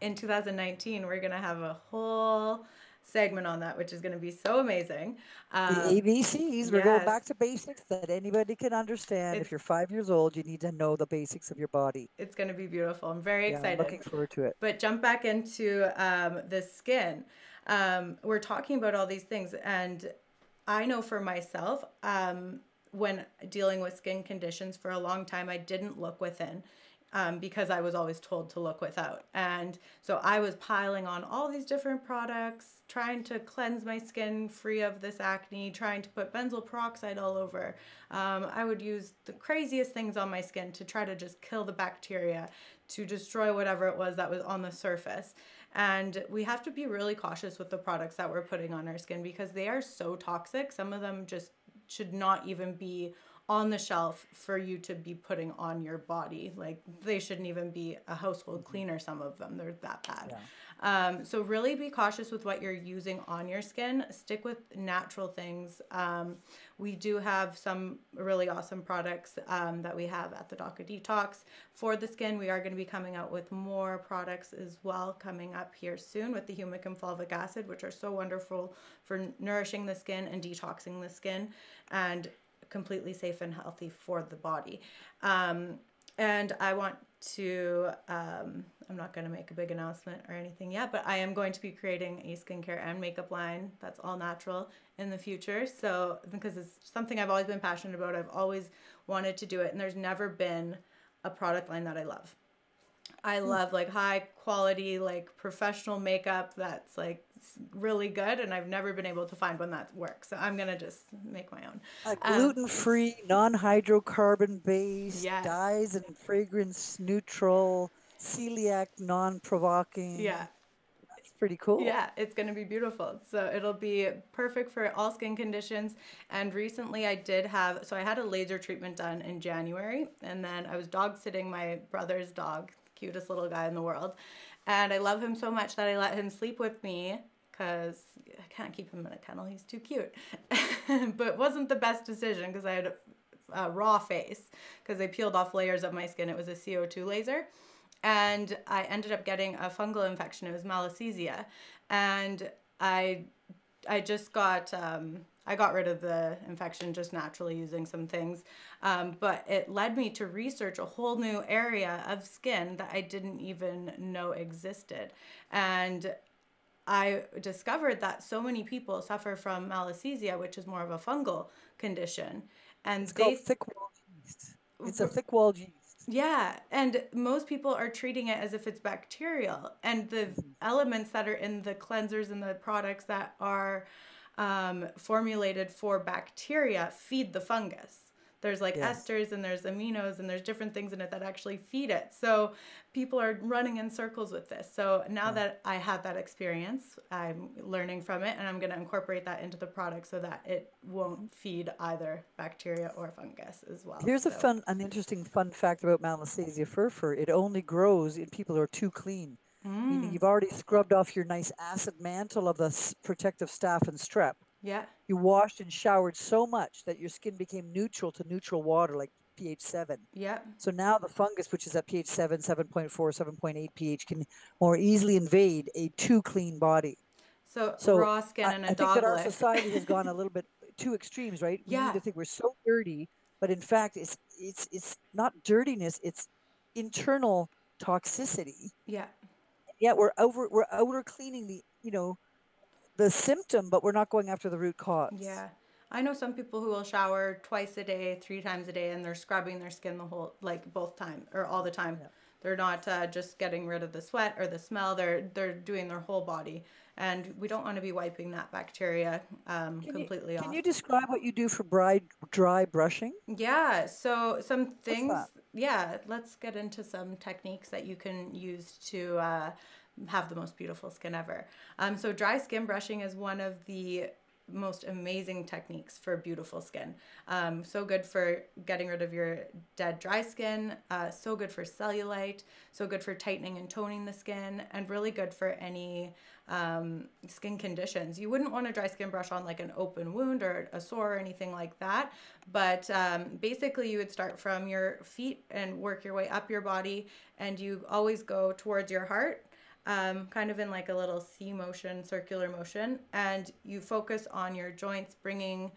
Speaker 1: in 2019 we're going to have a whole segment on that, which is going to be so amazing.
Speaker 2: The ABCs, we're going
Speaker 1: Yes,
Speaker 2: back to basics that anybody can understand. If
Speaker 1: it's
Speaker 2: you're 5 years old, you need to know the basics of your body.
Speaker 1: it's going to be beautiful. I'm very
Speaker 2: Yeah, I'm
Speaker 1: excited.
Speaker 2: looking forward to it.
Speaker 1: But jump back into the skin. We're talking about all these things, and I know for myself, when dealing with skin conditions for a long time, I didn't look within. Because I was always told to look without. And so I was piling on all these different products, trying to cleanse my skin free of this acne, trying to put benzoyl peroxide all over. I would use the craziest things on my skin to try to just kill the bacteria, to destroy whatever it was that was on the surface. And we have to be really cautious with the products that we're putting on our skin because they are so toxic. Some of them just should not even be on the shelf for you to be putting on your body. Like they shouldn't even be a household cleaner, some of them. They're that bad. So really be cautious with what you're using on your skin. Stick with natural things. We do have some really awesome products that we have at the Doc Detox for the skin. We are going to be coming out with more products as well coming up here soon with the humic and fulvic acid, which are so wonderful for nourishing the skin and detoxing the skin and completely safe and healthy for the body. And I want to, I'm not going to make a big announcement or anything yet, but I am going to be creating a skincare and makeup line that's all natural in the future. So, because it's something I've always been passionate about, I've always wanted to do it, and there's never been a product line that I love. I love like high quality, like professional makeup that's like really good, and I've never been able to find one that works. So I'm gonna just make my own.
Speaker 2: Gluten-free, non-hydrocarbon based,
Speaker 1: Yes.
Speaker 2: dyes and fragrance neutral, celiac non-provoking.
Speaker 1: Yeah.
Speaker 2: That's pretty cool.
Speaker 1: Yeah, it's going to be beautiful. So it'll be perfect for all skin conditions. And recently I did have, so I had a laser treatment done in January, and then I was dog sitting my brother's dog, cutest little guy in the world. And I love him so much that I let him sleep with me because I can't keep him in a kennel. He's too cute. But it wasn't the best decision because I had raw face because they peeled off layers of my skin. It was a CO2 laser. And I ended up getting a fungal infection. It was Malassezia. And I I just got I got rid of the infection just naturally using some things, but it led me to research a whole new area of skin that I didn't even know existed, and I discovered that so many people suffer from Malassezia, which is more of a fungal condition, and
Speaker 2: It's called
Speaker 1: they
Speaker 2: thick-walled yeast. It's a thick-walled yeast.
Speaker 1: yeah, and most people are treating it as if it's bacterial. And the
Speaker 2: Mhm.
Speaker 1: elements that are in the cleansers and the products that are formulated for bacteria feed the fungus. There's like
Speaker 2: Yes.
Speaker 1: esters and there's aminos and there's different things in it that actually feed it. So people are running in circles with this. So now
Speaker 2: Yeah.
Speaker 1: that I had that experience, I'm learning from it and I'm going to incorporate that into the product so that it won't feed either bacteria or fungus as well.
Speaker 2: Here's
Speaker 1: So,
Speaker 2: an interesting fun fact about Malassezia fur. It only grows in people who are too clean, meaning
Speaker 1: mm,
Speaker 2: you've already scrubbed off your nice acid mantle of the protective staph and strep.
Speaker 1: yeah.
Speaker 2: You washed and showered so much that your skin became neutral to neutral water, like pH 7.
Speaker 1: Yep.
Speaker 2: So now the fungus, which is at pH 7, 7.4, 7.8 pH, can more easily invade a too clean body.
Speaker 1: So
Speaker 2: So
Speaker 1: raw skin and a
Speaker 2: I think that
Speaker 1: dog
Speaker 2: our
Speaker 1: lick.
Speaker 2: society has gone a little bit two extremes, right? We
Speaker 1: Yeah.
Speaker 2: either think we're so dirty, but in fact, it's not dirtiness; it's internal toxicity.
Speaker 1: Yeah.
Speaker 2: Yet we're outer cleaning the symptom, but we're not going after the root cause.
Speaker 1: Yeah. I know some people who will shower twice a day, 3 times a day, and they're scrubbing their skin the whole, like both time or all the time.
Speaker 2: Yeah.
Speaker 1: They're not just getting rid of the sweat or the smell. They're doing their whole body, and we don't want to be wiping that bacteria
Speaker 2: Can you
Speaker 1: completely
Speaker 2: can
Speaker 1: off.
Speaker 2: you describe what you do for dry brushing?
Speaker 1: Yeah, so some
Speaker 2: What's that?
Speaker 1: things, yeah, let's get into some techniques that you can use to have the most beautiful skin ever. So, dry skin brushing is one of the most amazing techniques for beautiful skin. So good for getting rid of your dead dry skin, so good for cellulite, so good for tightening and toning the skin, and really good for any skin conditions. You wouldn't want a dry skin brush on like an open wound or a sore or anything like that. But basically, you would start from your feet and work your way up your body, and you always go towards your heart. Kind of in like a little C motion, circular motion, and you focus on your joints, bringing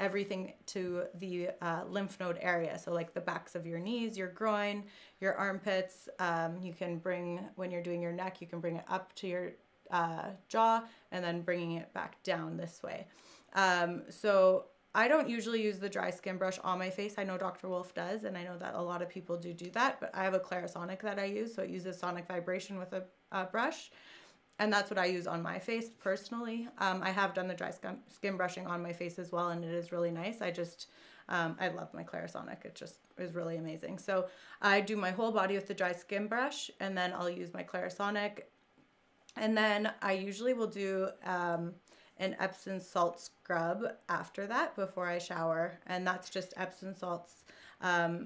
Speaker 1: everything to the lymph node area. So, like the backs of your knees, your groin, your armpits. You can bring, when you're doing your neck, you can bring it up to your jaw and then bringing it back down this way. So I don't usually use the dry skin brush on my face. I know Dr. Wolfe does, and I know that a lot of people do that, but I have a Clarisonic that I use, so it uses sonic vibration with a brush, and that's what I use on my face personally. I have done the dry skin brushing on my face as well, and it is really nice. I love my Clarisonic. It just is really amazing. So I do my whole body with the dry skin brush, and then I'll use my Clarisonic. And then I usually will do an Epsom salt scrub after that before I shower. And that's just Epsom salts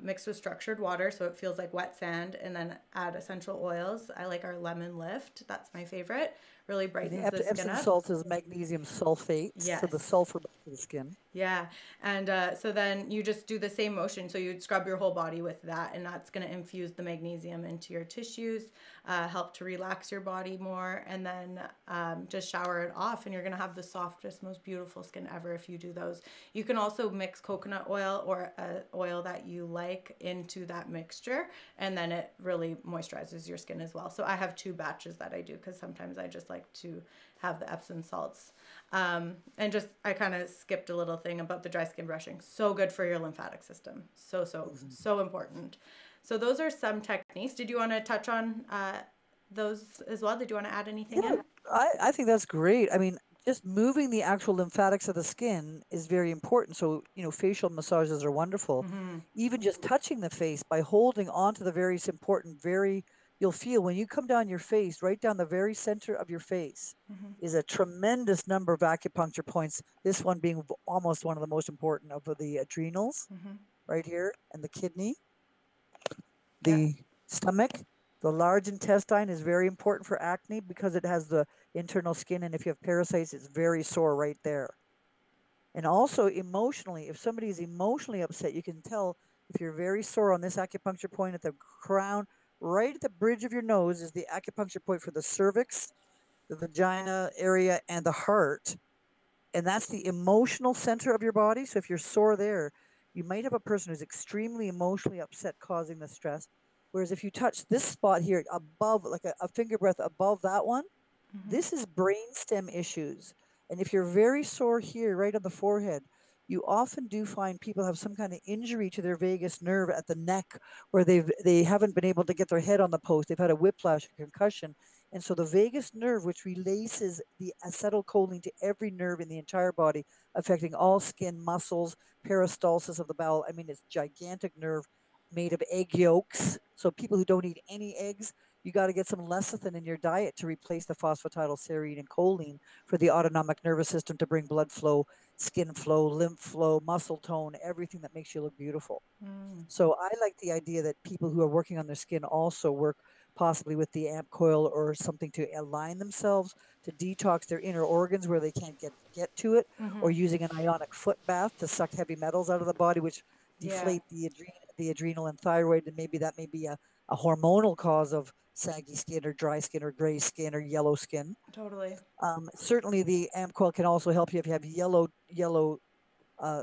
Speaker 1: mixed with structured water so it feels like wet sand. And then add essential oils. I like our lemon lift. That's my favorite. Really
Speaker 2: And the
Speaker 1: brightens the skin
Speaker 2: Epsom
Speaker 1: up.
Speaker 2: salt is magnesium sulfate, so the
Speaker 1: Yes.
Speaker 2: sulfur back to the skin.
Speaker 1: Yeah. And so then you just do the same motion. So you'd scrub your whole body with that, and that's going to infuse the magnesium into your tissues, help to relax your body more, and then just shower it off. And you're going to have the softest, most beautiful skin ever if you do those. You can also mix coconut oil or oil that you like into that mixture, and then it really moisturizes your skin as well. So I have 2 batches that I do because sometimes I just like to have the Epsom salts. And just, I kind of skipped a little thing about the dry skin brushing. So good for your lymphatic system. So important. So those are some techniques. Did you want to touch on those as well? Did you want to add anything
Speaker 2: Yeah,
Speaker 1: in?
Speaker 2: I think that's great. I mean, just moving the actual lymphatics of the skin is very important. So, facial massages are wonderful.
Speaker 1: Mm-hmm.
Speaker 2: Even just touching the face by holding onto the very important, you'll feel when you come down your face, right down the very center of your face,
Speaker 1: Mm-hmm.
Speaker 2: is a tremendous number of acupuncture points. This one being almost one of the most important of the adrenals,
Speaker 1: Mm-hmm.
Speaker 2: right here, and the kidney,
Speaker 1: Yeah.
Speaker 2: the stomach. The large intestine is very important for acne because it has the internal skin, and if you have parasites, it's very sore right there. And also emotionally, if somebody is emotionally upset, you can tell if you're very sore on this acupuncture point at the crown, right at the bridge of your nose is the acupuncture point for the cervix, the vagina area, and the heart. And that's the emotional center of your body. So if you're sore there, you might have a person who's extremely emotionally upset causing the stress. Whereas if you touch this spot here above, like a finger breadth above that one,
Speaker 1: Mm-hmm.
Speaker 2: this is brainstem issues. And if you're very sore here, right on the forehead, you often do find people have some kind of injury to their vagus nerve at the neck where they haven't been able to get their head on the post. They've had a whiplash, a concussion. And so the vagus nerve, which relaces the acetylcholine to every nerve in the entire body, affecting all skin, muscles, peristalsis of the bowel. I mean, it's gigantic nerve made of egg yolks. So people who don't eat any eggs, you got to get some lecithin in your diet to replace the phosphatidylserine and choline for the autonomic nervous system to bring blood flow, skin flow, lymph flow, muscle tone, everything that makes you look beautiful.
Speaker 1: Mm.
Speaker 2: So I like the idea that people who are working on their skin also work possibly with the amp coil or something to align themselves to detox their inner organs where they can't get to it,
Speaker 1: Mm-hmm.
Speaker 2: or using an ionic foot bath to suck heavy metals out of the body, which
Speaker 1: Yeah,
Speaker 2: deflate the adrenal and thyroid, and maybe that may be a hormonal cause of saggy skin or dry skin or gray skin or yellow skin.
Speaker 1: totally.
Speaker 2: Certainly, the amp coil can also help you if you have yellow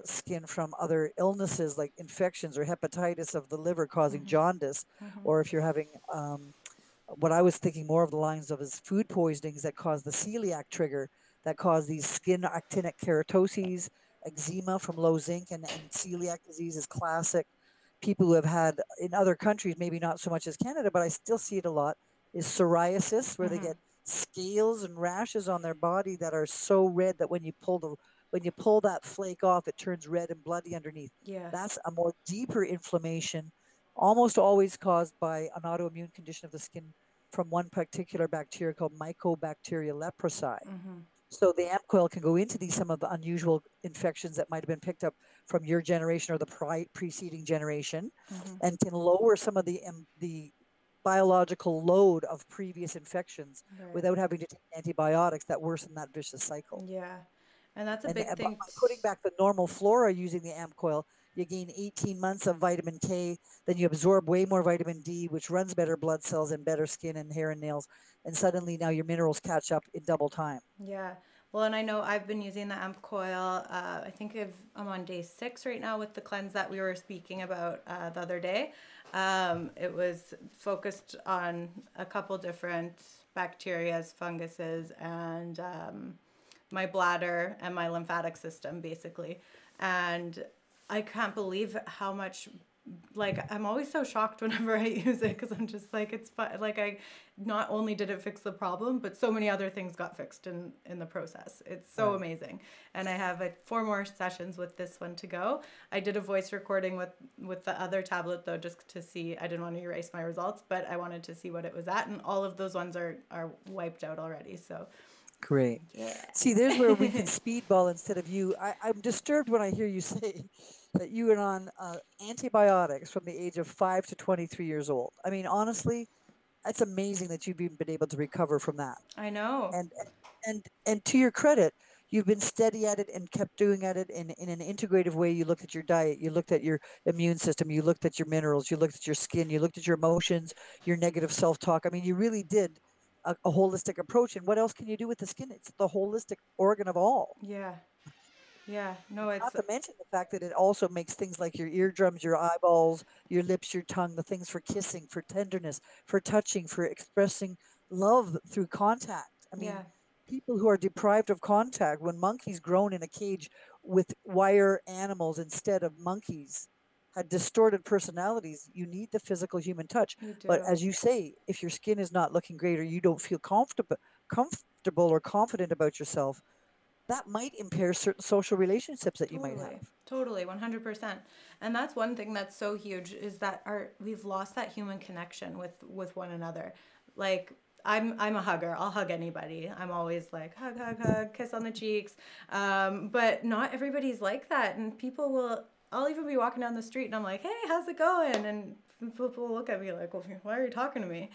Speaker 2: skin from other illnesses like infections or hepatitis of the liver causing
Speaker 1: Mm-hmm.
Speaker 2: jaundice,
Speaker 1: Mm-hmm.
Speaker 2: or if you're having what I was thinking more of the lines of is food poisonings that cause the celiac trigger, that cause these skin actinic keratoses, eczema from low zinc, and celiac disease is classic. People who have had in other countries, maybe not so much as Canada, but I still see it a lot, is psoriasis, where they
Speaker 1: Mm-hmm.
Speaker 2: get scales and rashes on their body that are so red that when you pull that flake off, it turns red and bloody underneath.
Speaker 1: Yeah.
Speaker 2: That's a more deeper inflammation, almost always caused by an autoimmune condition of the skin from one particular bacteria called Mycobacteria leprosai.
Speaker 1: Mm-hmm.
Speaker 2: So the amp coil can go into these some of the unusual infections that might have been picked up from your generation or the preceding generation,
Speaker 1: Mm-hmm.
Speaker 2: and can lower some of the biological load of previous infections
Speaker 1: Right.
Speaker 2: without having to take antibiotics that worsen that vicious cycle.
Speaker 1: Yeah. And that's a
Speaker 2: And
Speaker 1: big
Speaker 2: by
Speaker 1: thing.
Speaker 2: putting back the normal flora using the amp coil, you gain 18 months of vitamin K, then you absorb way more vitamin D, which runs better blood cells and better skin and hair and nails. And suddenly now your minerals catch up in double time.
Speaker 1: Yeah. Well, and I know I've been using the amp coil. I think I'm on day 6 right now with the cleanse that we were speaking about the other day. It was focused on a couple different bacterias, funguses, and my bladder and my lymphatic system, basically. And I can't believe how much, like, I'm always so shocked whenever I use it because I'm just like, it's fun. Like, I not only did it fix the problem, but so many other things got fixed in the process. It's so
Speaker 2: Right.
Speaker 1: amazing. And I have like 4 more sessions with this one to go. I did a voice recording with the other tablet though, just to see. I didn't want to erase my results, but I wanted to see what it was at, and all of those ones are wiped out already. So
Speaker 2: Great.
Speaker 1: yeah.
Speaker 2: See, there's where we can speedball instead of you. I'm disturbed when I hear you say that you were on antibiotics from the age of 5 to 23 years old. I mean, honestly, that's amazing that you've even been able to recover from that.
Speaker 1: I know.
Speaker 2: And and to your credit, you've been steady at it and kept doing at it in an integrative way. You looked at your diet, you looked at your immune system, you looked at your minerals, you looked at your skin, you looked at your emotions, your negative self-talk. I mean, you really did a holistic approach. And what else can you do with the skin? It's the holistic organ of all.
Speaker 1: Yeah. Yeah. No, it's
Speaker 2: Not to mention the fact that it also makes things like your eardrums, your eyeballs, your lips, your tongue, the things for kissing, for tenderness, for touching, for expressing love through contact. I mean,
Speaker 1: yeah.
Speaker 2: people who are deprived of contact, when monkeys grown in a cage with wire animals instead of monkeys had distorted personalities, you need the physical human touch.
Speaker 1: You
Speaker 2: But
Speaker 1: do.
Speaker 2: as you say, if your skin is not looking great or you don't feel comfortable or confident about yourself, that might impair certain social relationships that you might have.
Speaker 1: Totally. Totally. 100%. And that's one thing that's so huge is that we've lost that human connection with one another. Like I'm a hugger. I'll hug anybody. I'm always like hug, hug, hug, kiss on the cheeks. But not everybody's like that. And people will. I'll even be walking down the street and I'm like, hey, how's it going? And people will look at me like, well, why are you talking to me?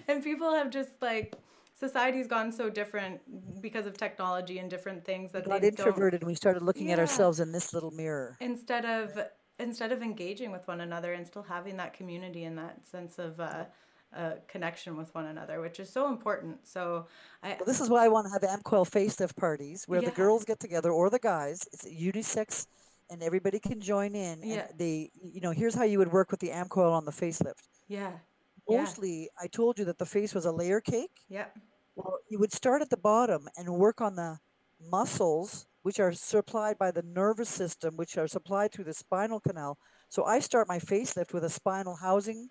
Speaker 1: And people have just like society's gone so different because of technology and different things
Speaker 2: We
Speaker 1: that
Speaker 2: got
Speaker 1: they don't.
Speaker 2: introverted and we started looking at
Speaker 1: Yeah,
Speaker 2: ourselves in this little mirror.
Speaker 1: instead of
Speaker 2: Right.
Speaker 1: engaging with one another and still having that community and that sense of connection with one another, which is so important. So I
Speaker 2: Well, this is why I want to have Amquel facelift parties where the
Speaker 1: yeah
Speaker 2: girls get together or the guys. It's unisex and everybody can join in. And
Speaker 1: yeah
Speaker 2: here's how you would work with the Amquel on the facelift.
Speaker 1: yeah yeah
Speaker 2: Mostly, I told you that the face was a layer cake.
Speaker 1: yeah
Speaker 2: Well, you would start at the bottom and work on the muscles, which are supplied by the nervous system, which are supplied through the spinal canal. So I start my facelift with a spinal housing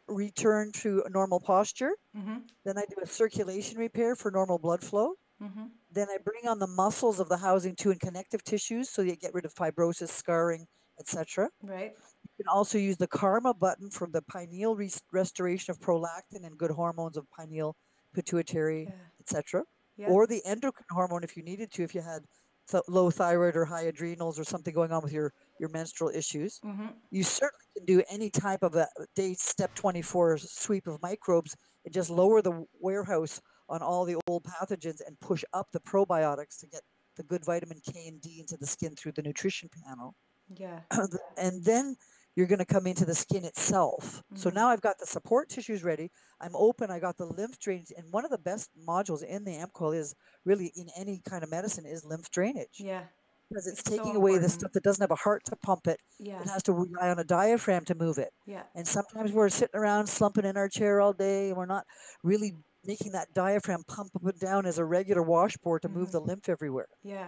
Speaker 2: return to a normal posture.
Speaker 1: mm-hmm
Speaker 2: Then I do a circulation repair for normal blood flow.
Speaker 1: mm-hmm
Speaker 2: Then I bring on the muscles of the housing two and connective tissues so you get rid of fibrosis, scarring, etc.
Speaker 1: right
Speaker 2: You can also use the karma button for the pineal restoration of prolactin and good hormones of pineal, pituitary,
Speaker 1: yeah
Speaker 2: etc.
Speaker 1: yeah
Speaker 2: Or the endocrine hormone if you needed to, if you had low thyroid or high adrenals or something going on with your menstrual issues.
Speaker 1: mm-hmm
Speaker 2: You certainly can do any type of a day step 24 sweep of microbes and just lower the warehouse on all the old pathogens and push up the probiotics to get the good vitamin K and D into the skin through the nutrition panel.
Speaker 1: yeah
Speaker 2: And then you're going to come into the skin itself. So
Speaker 1: mm-hmm
Speaker 2: now I've got the support tissues ready. I'm open. I got the lymph drainage. And one of the best modules in the AMCOIL is really in any kind of medicine is lymph drainage
Speaker 1: yeah
Speaker 2: because it's
Speaker 1: it's so
Speaker 2: taking away the stuff
Speaker 1: important
Speaker 2: that doesn't have a heart to pump it.
Speaker 1: yeah
Speaker 2: It has to rely on a diaphragm to move it.
Speaker 1: yeah
Speaker 2: And sometimes we're sitting around slumping in our chair all day and we're not really making that diaphragm pump up and down as a regular washboard to move
Speaker 1: mm-hmm
Speaker 2: the lymph everywhere.
Speaker 1: yeah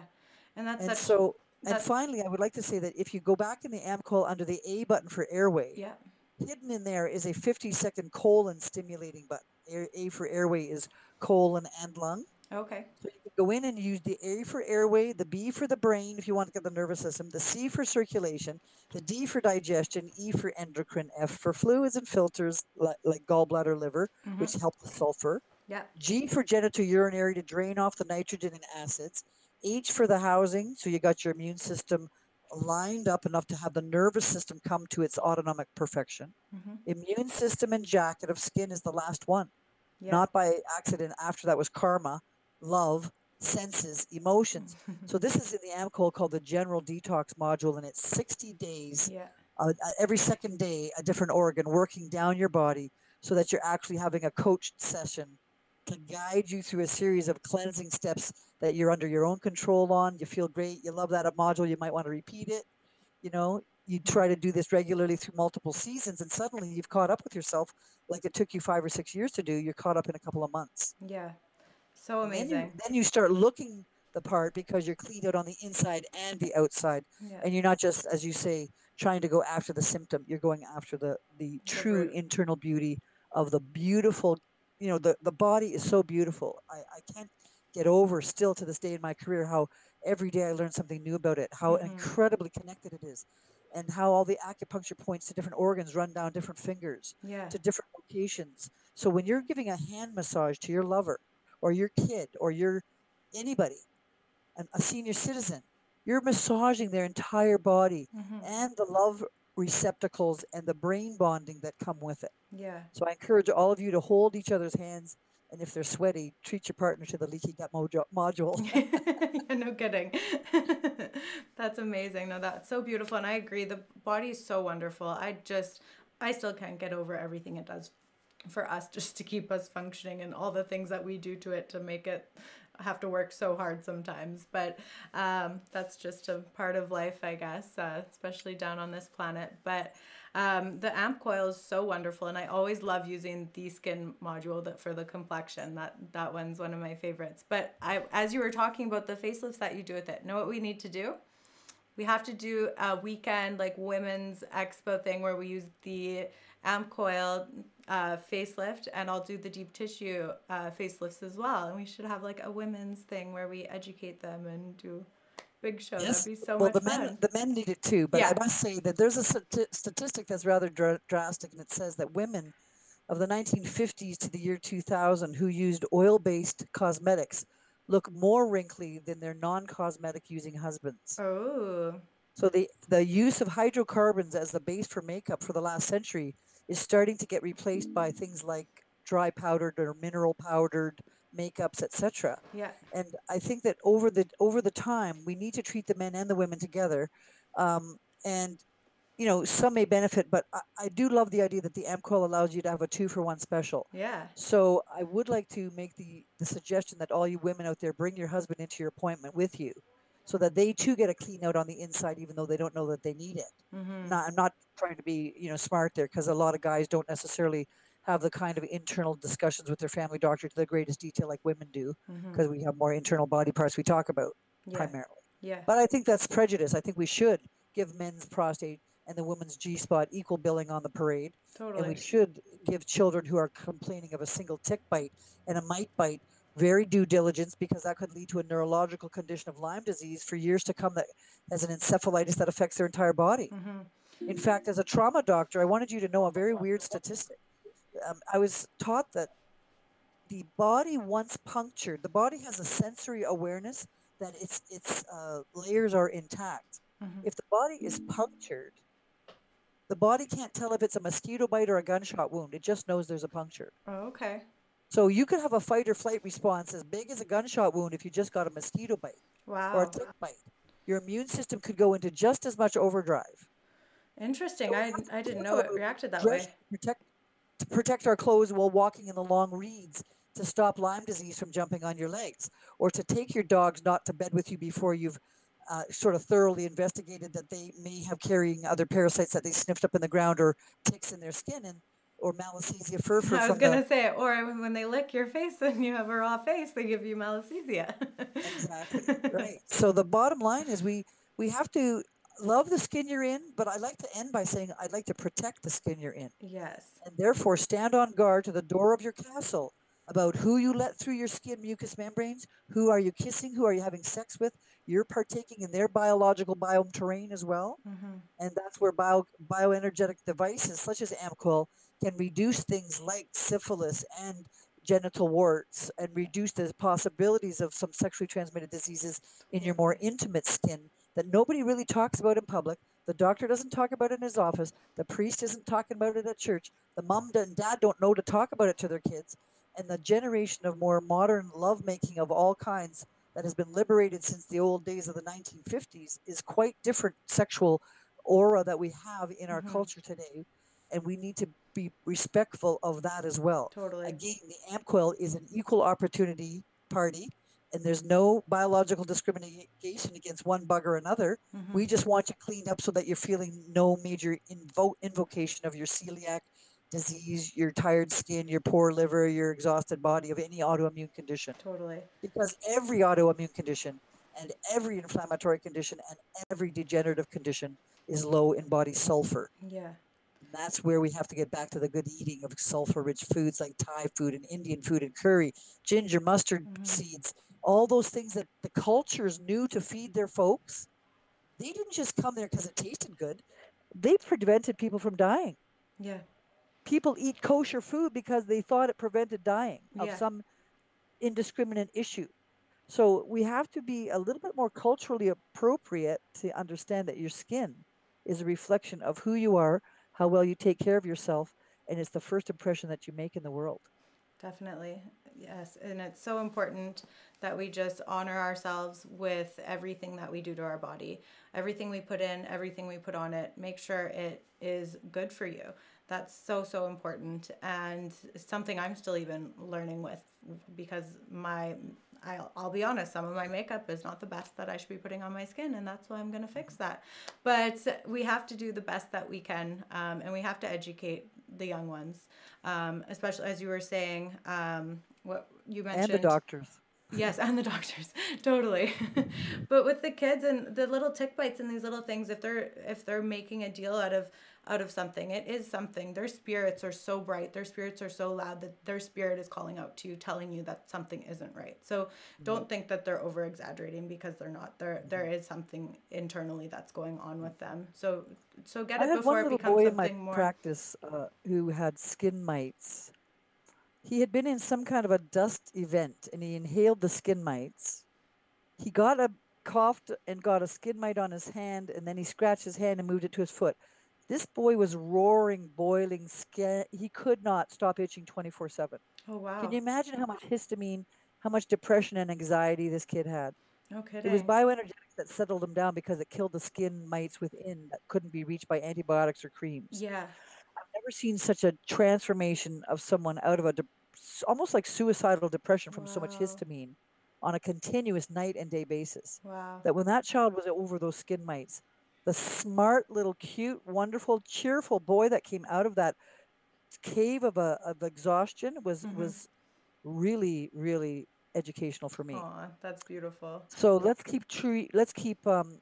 Speaker 1: and that's
Speaker 2: And
Speaker 1: such
Speaker 2: so, and
Speaker 1: that
Speaker 2: finally, I would like to say that if you go back in the AMCOL under the A button for airway,
Speaker 1: yeah
Speaker 2: hidden in there is a 50-second colon stimulating button. A for airway is colon and lung.
Speaker 1: okay
Speaker 2: So you can go in and use the A for airway, the B for the brain if you want to get the nervous system, the C for circulation, the D for digestion, E for endocrine, F for fluids and filters like gallbladder, liver,
Speaker 1: mm-hmm
Speaker 2: which help with sulfur,
Speaker 1: yeah
Speaker 2: G for genitourinary to drain off the nitrogen and acids, H for the housing, so you got your immune system lined up enough to have the nervous system come to its autonomic perfection.
Speaker 1: mm-hmm
Speaker 2: Immune system and jacket of skin is the last one,
Speaker 1: yeah
Speaker 2: not by accident. After that was karma, love, senses, emotions. So this is in the AMCOL called the General Detox module, and it's 60 days.
Speaker 1: yeah
Speaker 2: Every second day, a different organ working down your body so that you're actually having a coached session to guide you through a series of cleansing steps that you're under your own control on. You feel great. You love that module. You might want to repeat it. You try to do this regularly through multiple seasons, and suddenly you've caught up with yourself like it took you 5 or 6 years to do. You're caught up in a couple of months.
Speaker 1: yeah so
Speaker 2: And then you
Speaker 1: amazing
Speaker 2: then you start looking the part because you're cleaned out on the inside and the outside,
Speaker 1: yeah
Speaker 2: and you're not just, as you say, trying to go after the symptom. You're going after the
Speaker 1: the
Speaker 2: true
Speaker 1: root
Speaker 2: internal beauty of the beautiful. The body is so beautiful. I can't get over still to this day in my career how every day I learn something new about it. How
Speaker 1: mm-hmm
Speaker 2: incredibly connected it is, and how all the acupuncture points to different organs run down different fingers
Speaker 1: yeah
Speaker 2: to different locations. So when you're giving a hand massage to your lover or your kid or your anybody, a senior citizen, you're massaging their entire body
Speaker 1: mm-hmm
Speaker 2: and the love receptacles and the brain bonding that come with it.
Speaker 1: yeah
Speaker 2: So I encourage all of you to hold each other's hands, and if they're sweaty, treat your partner to the leaky gut module.
Speaker 1: yeah, no kidding. That's amazing. No, that's so beautiful. And I agree. The body is so wonderful. I still can't get over everything it does for us just to keep us functioning and all the things that we do to it to make it have to work so hard sometimes. But that's just a part of life, I guess, especially down on this planet. But the amp coil is so wonderful, and I always love using the skin module for the complexion. That one's one of my favorites. But as you were talking about the facelifts that you do with it, know what we need to do? We have to do a weekend like women's expo thing where we use the amp coil facelift, and I'll do the deep tissue facelifts as well. And we should have like a women's thing where we educate them and do big show. That'd
Speaker 2: Yes.
Speaker 1: be so
Speaker 2: Well,
Speaker 1: much fun.
Speaker 2: the men need it too, but I
Speaker 1: Yeah.
Speaker 2: must say that there's a statistic that's rather drastic, and it says that women of the 1950s to the year 2000 who used oil-based cosmetics look more wrinkly than their non-cosmetic using husbands.
Speaker 1: Oh.
Speaker 2: So the use of hydrocarbons as the base for makeup for the last century is starting to get replaced by things like dry powdered or mineral powdered makeups, etc.
Speaker 1: Yeah.
Speaker 2: And I think that over the time, we need to treat the men and the women together. And some may benefit, but I do love the idea that the amp coil allows you to have a 2-for-1 special.
Speaker 1: Yeah.
Speaker 2: So I would like to make the suggestion that all you women out there bring your husband into your appointment with you, so that they too get a clean out on the inside, even though they don't know that they need it.
Speaker 1: Mm-hmm.
Speaker 2: Not, I'm not trying to be smart there, because a lot of guys don't necessarily have the kind of internal discussions with their family doctor to the greatest detail like women do,
Speaker 1: Mm-hmm.
Speaker 2: because we have more internal body parts we talk about
Speaker 1: Yeah.
Speaker 2: primarily.
Speaker 1: Yeah.
Speaker 2: But I think that's prejudice. I think we should give men's prostate and the women's G spot equal billing on the parade. And we
Speaker 1: Totally.
Speaker 2: should give children who are complaining of a single tick bite and a mite bite very due diligence, because that could lead to a neurological condition of Lyme disease for years to come, that has an encephalitis that affects their entire body.
Speaker 1: Mm-hmm.
Speaker 2: In fact, as a trauma doctor, I wanted you to know a very weird statistic. I was taught that the body, once punctured, the body has a sensory awareness that its layers are intact.
Speaker 1: Mm-hmm.
Speaker 2: If the body is punctured, the body can't tell if it's a mosquito bite or a gunshot wound. It just knows there's a puncture.
Speaker 1: Oh, okay.
Speaker 2: So you could have a fight or flight response as big as a gunshot wound if you just got a mosquito bite or a
Speaker 1: Wow.
Speaker 2: tick bite. Your immune system could go into just as much overdrive.
Speaker 1: Interesting.
Speaker 2: So we
Speaker 1: I
Speaker 2: have to be
Speaker 1: didn't know it
Speaker 2: careful about
Speaker 1: reacted that
Speaker 2: dress
Speaker 1: way.
Speaker 2: to protect our clothes while walking in the long reeds, to stop Lyme disease from jumping on your legs, or to take your dogs not to bed with you before you've sort of thoroughly investigated that they may have carrying other parasites that they sniffed up in the ground, or ticks in their skin, and or Malassezia furfur
Speaker 1: I was
Speaker 2: from the.
Speaker 1: gonna say, or when they lick your face and you have a raw face, they give you Malassezia.
Speaker 2: Exactly, right. So the bottom line is we have to love the skin you're in, but I like to end by saying I'd like to protect the skin you're in,
Speaker 1: Yes.
Speaker 2: and therefore stand on guard to the door of your castle about who you let through your skin mucous membranes, who are you kissing, who are you having sex with. You're partaking in their biological biome terrain as well,
Speaker 1: Mm-hmm.
Speaker 2: and that's where bioenergetic devices such as Amcoil can reduce things like syphilis and genital warts, and reduce the possibilities of some sexually transmitted diseases in your more
Speaker 1: Totally.
Speaker 2: intimate skin that nobody really talks about in public. The doctor doesn't talk about it in his office. The priest isn't talking about it at church. The mom and dad don't know to talk about it to their kids. And the generation of more modern lovemaking of all kinds that has been liberated since the old days of the 1950s is quite different sexual aura that we have in our
Speaker 1: Mm-hmm.
Speaker 2: culture today. And we need to be respectful of that as well.
Speaker 1: Totally.
Speaker 2: Again, the AMQUIL is an equal opportunity party, and there's no biological discrimination against one bug or another.
Speaker 1: Mm-hmm.
Speaker 2: We just want you cleaned up so that you're feeling no major invocation of your celiac disease, your tired skin, your poor liver, your exhausted body, of any autoimmune condition.
Speaker 1: Totally.
Speaker 2: Because every autoimmune condition and every inflammatory condition and every degenerative condition is low in body sulfur.
Speaker 1: Yeah.
Speaker 2: And that's where we have to get back to the good eating of sulfur rich foods like Thai food and Indian food and curry, ginger, mustard
Speaker 1: Mm-hmm.
Speaker 2: seeds, all those things that the cultures knew to feed their folks. They didn't just come there because it tasted good, they prevented people from dying.
Speaker 1: Yeah.
Speaker 2: People eat kosher food because they thought it prevented dying of
Speaker 1: Yeah.
Speaker 2: some indiscriminate issue. So we have to be a little bit more culturally appropriate to understand that your skin is a reflection of who you are, how well you take care of yourself, and it's the first impression that you make in the world.
Speaker 1: Definitely. Yes. And it's so important that we just honor ourselves with everything that we do to our body. Everything we put in, everything we put on it, make sure it is good for you. That's so, so important. And something I'm still even learning with, because I'll be honest, some of my makeup is not the best that I should be putting on my skin, and that's why I'm going to fix that. But we have to do the best that we can, and we have to educate the young ones, especially as you were saying, what you mentioned.
Speaker 2: And the doctors.
Speaker 1: Yes, and the doctors, totally. But with the kids and the little tick bites and these little things, if they're making a deal out of something, it is something. Their spirits are so bright, their spirits are so loud that their spirit is calling out to you, telling you that something isn't right. So don't think that they're over exaggerating, because they're not. There is something internally that's going on with them. So get
Speaker 2: I
Speaker 1: it
Speaker 2: had one
Speaker 1: before it
Speaker 2: little
Speaker 1: becomes
Speaker 2: boy in my
Speaker 1: something more.
Speaker 2: practice who had skin mites. He had been in some kind of a dust event and he inhaled the skin mites. He coughed and got a skin mite on his hand, and then he scratched his hand and moved it to his foot. This boy was roaring, boiling skin. He could not stop itching 24/7.
Speaker 1: Oh
Speaker 2: Can
Speaker 1: wow.
Speaker 2: you imagine how much histamine how much depression and anxiety this kid had.
Speaker 1: No
Speaker 2: It was
Speaker 1: kidding.
Speaker 2: bioenergetics that settled him down because it killed the skin mites within that couldn't be reached by antibiotics or creams.
Speaker 1: Yeah.
Speaker 2: Never seen such a transformation of someone out of almost like suicidal depression from so much
Speaker 1: Wow.
Speaker 2: histamine on a continuous night and day basis.
Speaker 1: Wow.
Speaker 2: That when that child was over those skin mites, the smart little cute wonderful cheerful boy that came out of that cave of exhaustion
Speaker 1: Mm-hmm.
Speaker 2: was really really educational for me.
Speaker 1: Aw, that's beautiful.
Speaker 2: So let's keep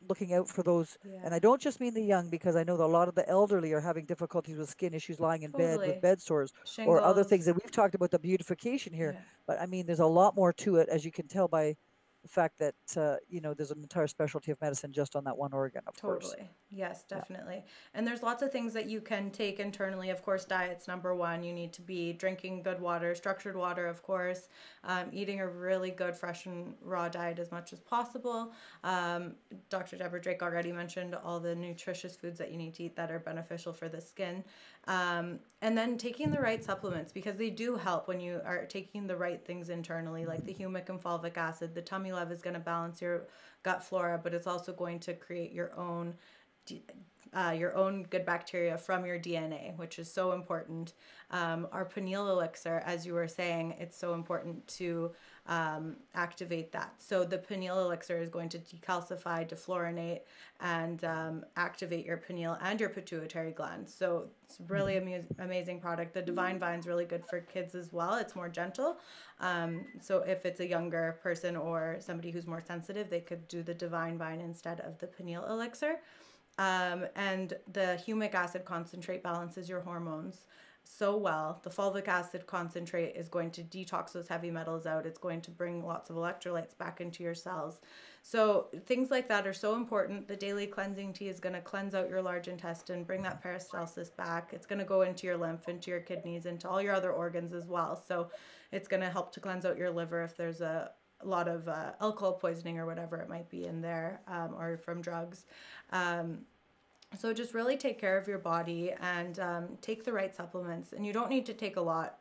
Speaker 2: looking out for those. And
Speaker 1: Yeah.
Speaker 2: I don't just mean the young, because I know that a lot of the elderly are having difficulties with skin issues, lying in bed with
Speaker 1: Totally.
Speaker 2: bed sores or other things.
Speaker 1: Shingles.
Speaker 2: And we've talked about the beautification here,
Speaker 1: Yeah.
Speaker 2: but I mean, there's a lot more to it, as you can tell by the fact that there's an entire specialty of medicine just on that one organ, of course.
Speaker 1: Totally. Yes,
Speaker 2: Yeah.
Speaker 1: definitely. And there's lots of things that you can take internally. Of course, diet's number one. You need to be drinking good water, structured water, of course, eating a really good, fresh and raw diet as much as possible. Dr. Deborah Drake already mentioned all the nutritious foods that you need to eat that are beneficial for the skin. And then taking the right supplements, because they do help when you are taking the right things internally, like the humic and fulvic acid. The tummy love is going to balance your gut flora, but it's also going to create your own good bacteria from your DNA, which is so important. Our pineal elixir, as you were saying, it's so important to activate that. So the pineal elixir is going to decalcify, defluorinate, and activate your pineal and your pituitary gland. So it's really amazing product. The Divine Vine's really good for kids as well. It's more gentle. So if it's a younger person or somebody who's more sensitive, they could do the Divine Vine instead of the pineal elixir. And the humic acid concentrate balances your hormones so well. The fulvic acid concentrate is going to detox those heavy metals out. It's going to bring lots of electrolytes back into your cells. So things like that are so important. The daily cleansing tea is going to cleanse out your large intestine, bring that peristalsis back. It's going to go into your lymph, into your kidneys, into all your other organs as well. So it's going to help to cleanse out your liver if there's a lot of alcohol poisoning or whatever it might be in there, or from drugs. So just really take care of your body and take the right supplements. And you don't need to take a lot.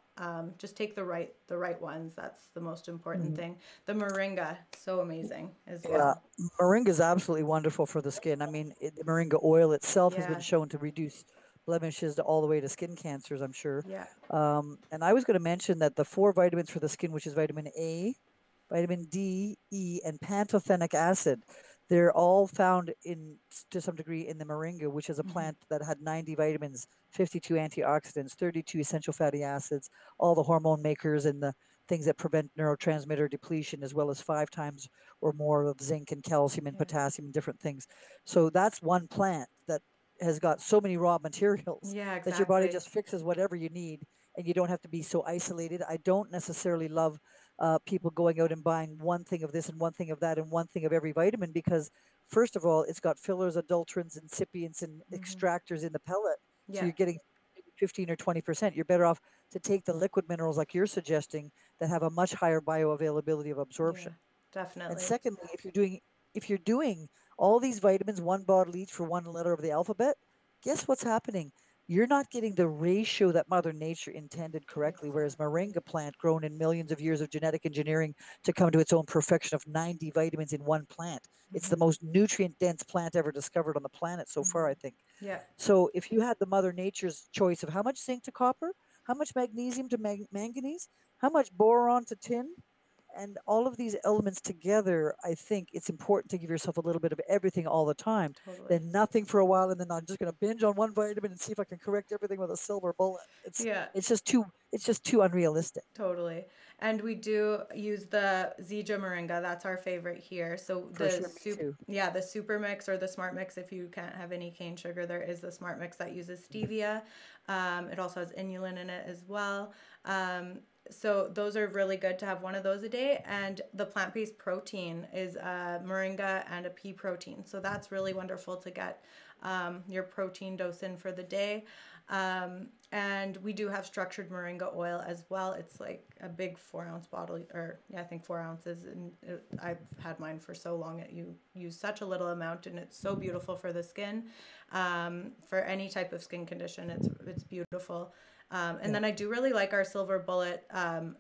Speaker 1: Just take the right ones. That's the most important thing. The moringa, so amazing as
Speaker 2: Yeah,
Speaker 1: well.
Speaker 2: moringa is absolutely wonderful for the skin. I mean, the moringa oil itself has been
Speaker 1: Yeah,
Speaker 2: shown to reduce blemishes to all the way to skin cancers, I'm sure.
Speaker 1: yeah.
Speaker 2: And I was going to mention that the four vitamins for the skin, which is vitamin A, vitamin D, E, and pantothenic acid, they're all found to some degree in the moringa, which is a
Speaker 1: Mm-hmm.
Speaker 2: plant that had 90 vitamins, 52 antioxidants, 32 essential fatty acids, all the hormone makers and the things that prevent neurotransmitter depletion, as well as 5 times or more of zinc and calcium and
Speaker 1: Yes.
Speaker 2: potassium and different things. So that's one plant that has got so many raw materials
Speaker 1: Yeah,
Speaker 2: that your body
Speaker 1: exactly.
Speaker 2: just fixes whatever you need, and you don't have to be so isolated. I don't necessarily love people going out and buying one thing of this and one thing of that and one thing of every vitamin, because first of all, it's got fillers, adulterants, incipients, and
Speaker 1: Mm-hmm.
Speaker 2: extractors in the pellet. So
Speaker 1: Yeah,
Speaker 2: you're getting maybe 15 or 20%. You're better off to take the liquid minerals like you're suggesting that have a much higher bioavailability of
Speaker 1: yeah,
Speaker 2: absorption. And
Speaker 1: definitely.
Speaker 2: secondly, if you're doing all these vitamins, one bottle each for one letter of the alphabet, guess what's happening? You're not getting the ratio that Mother Nature intended correctly. Whereas
Speaker 1: Exactly.
Speaker 2: moringa plant, grown in millions of years of genetic engineering to come to its own perfection of 90 vitamins in one plant, it's
Speaker 1: Mm-hmm.
Speaker 2: the most nutrient dense plant ever discovered on the planet so
Speaker 1: Mm-hmm.
Speaker 2: far, I think.
Speaker 1: Yeah.
Speaker 2: So if you had the Mother Nature's choice of how much zinc to copper, how much magnesium to manganese, how much boron to tin, and all of these elements together, I think it's important to give yourself a little bit of everything all the time,
Speaker 1: Totally.
Speaker 2: then nothing for a while, and then I'm just going to binge on one vitamin and see if I can correct everything with a silver bullet. It's
Speaker 1: Yeah.
Speaker 2: it's just too it's just too unrealistic.
Speaker 1: Totally. And we do use the Zija Moringa. That's our favorite here. So
Speaker 2: For sure, me too.
Speaker 1: the super mix or the smart mix, if you can't have any cane sugar, there is the smart mix that uses stevia. It also has inulin in it as well. So those are really good to have one of those a day. And the plant-based protein is a moringa and a pea protein. So that's really wonderful to get your protein dose in for the day. And we do have structured moringa oil as well. It's like a big 4 ounce bottle, or yeah, I think 4 ounces. And I've had mine for so long that you use such a little amount, and it's so beautiful for the skin. For any type of skin condition, it's beautiful. And
Speaker 2: Yeah.
Speaker 1: then I do really like our silver bullet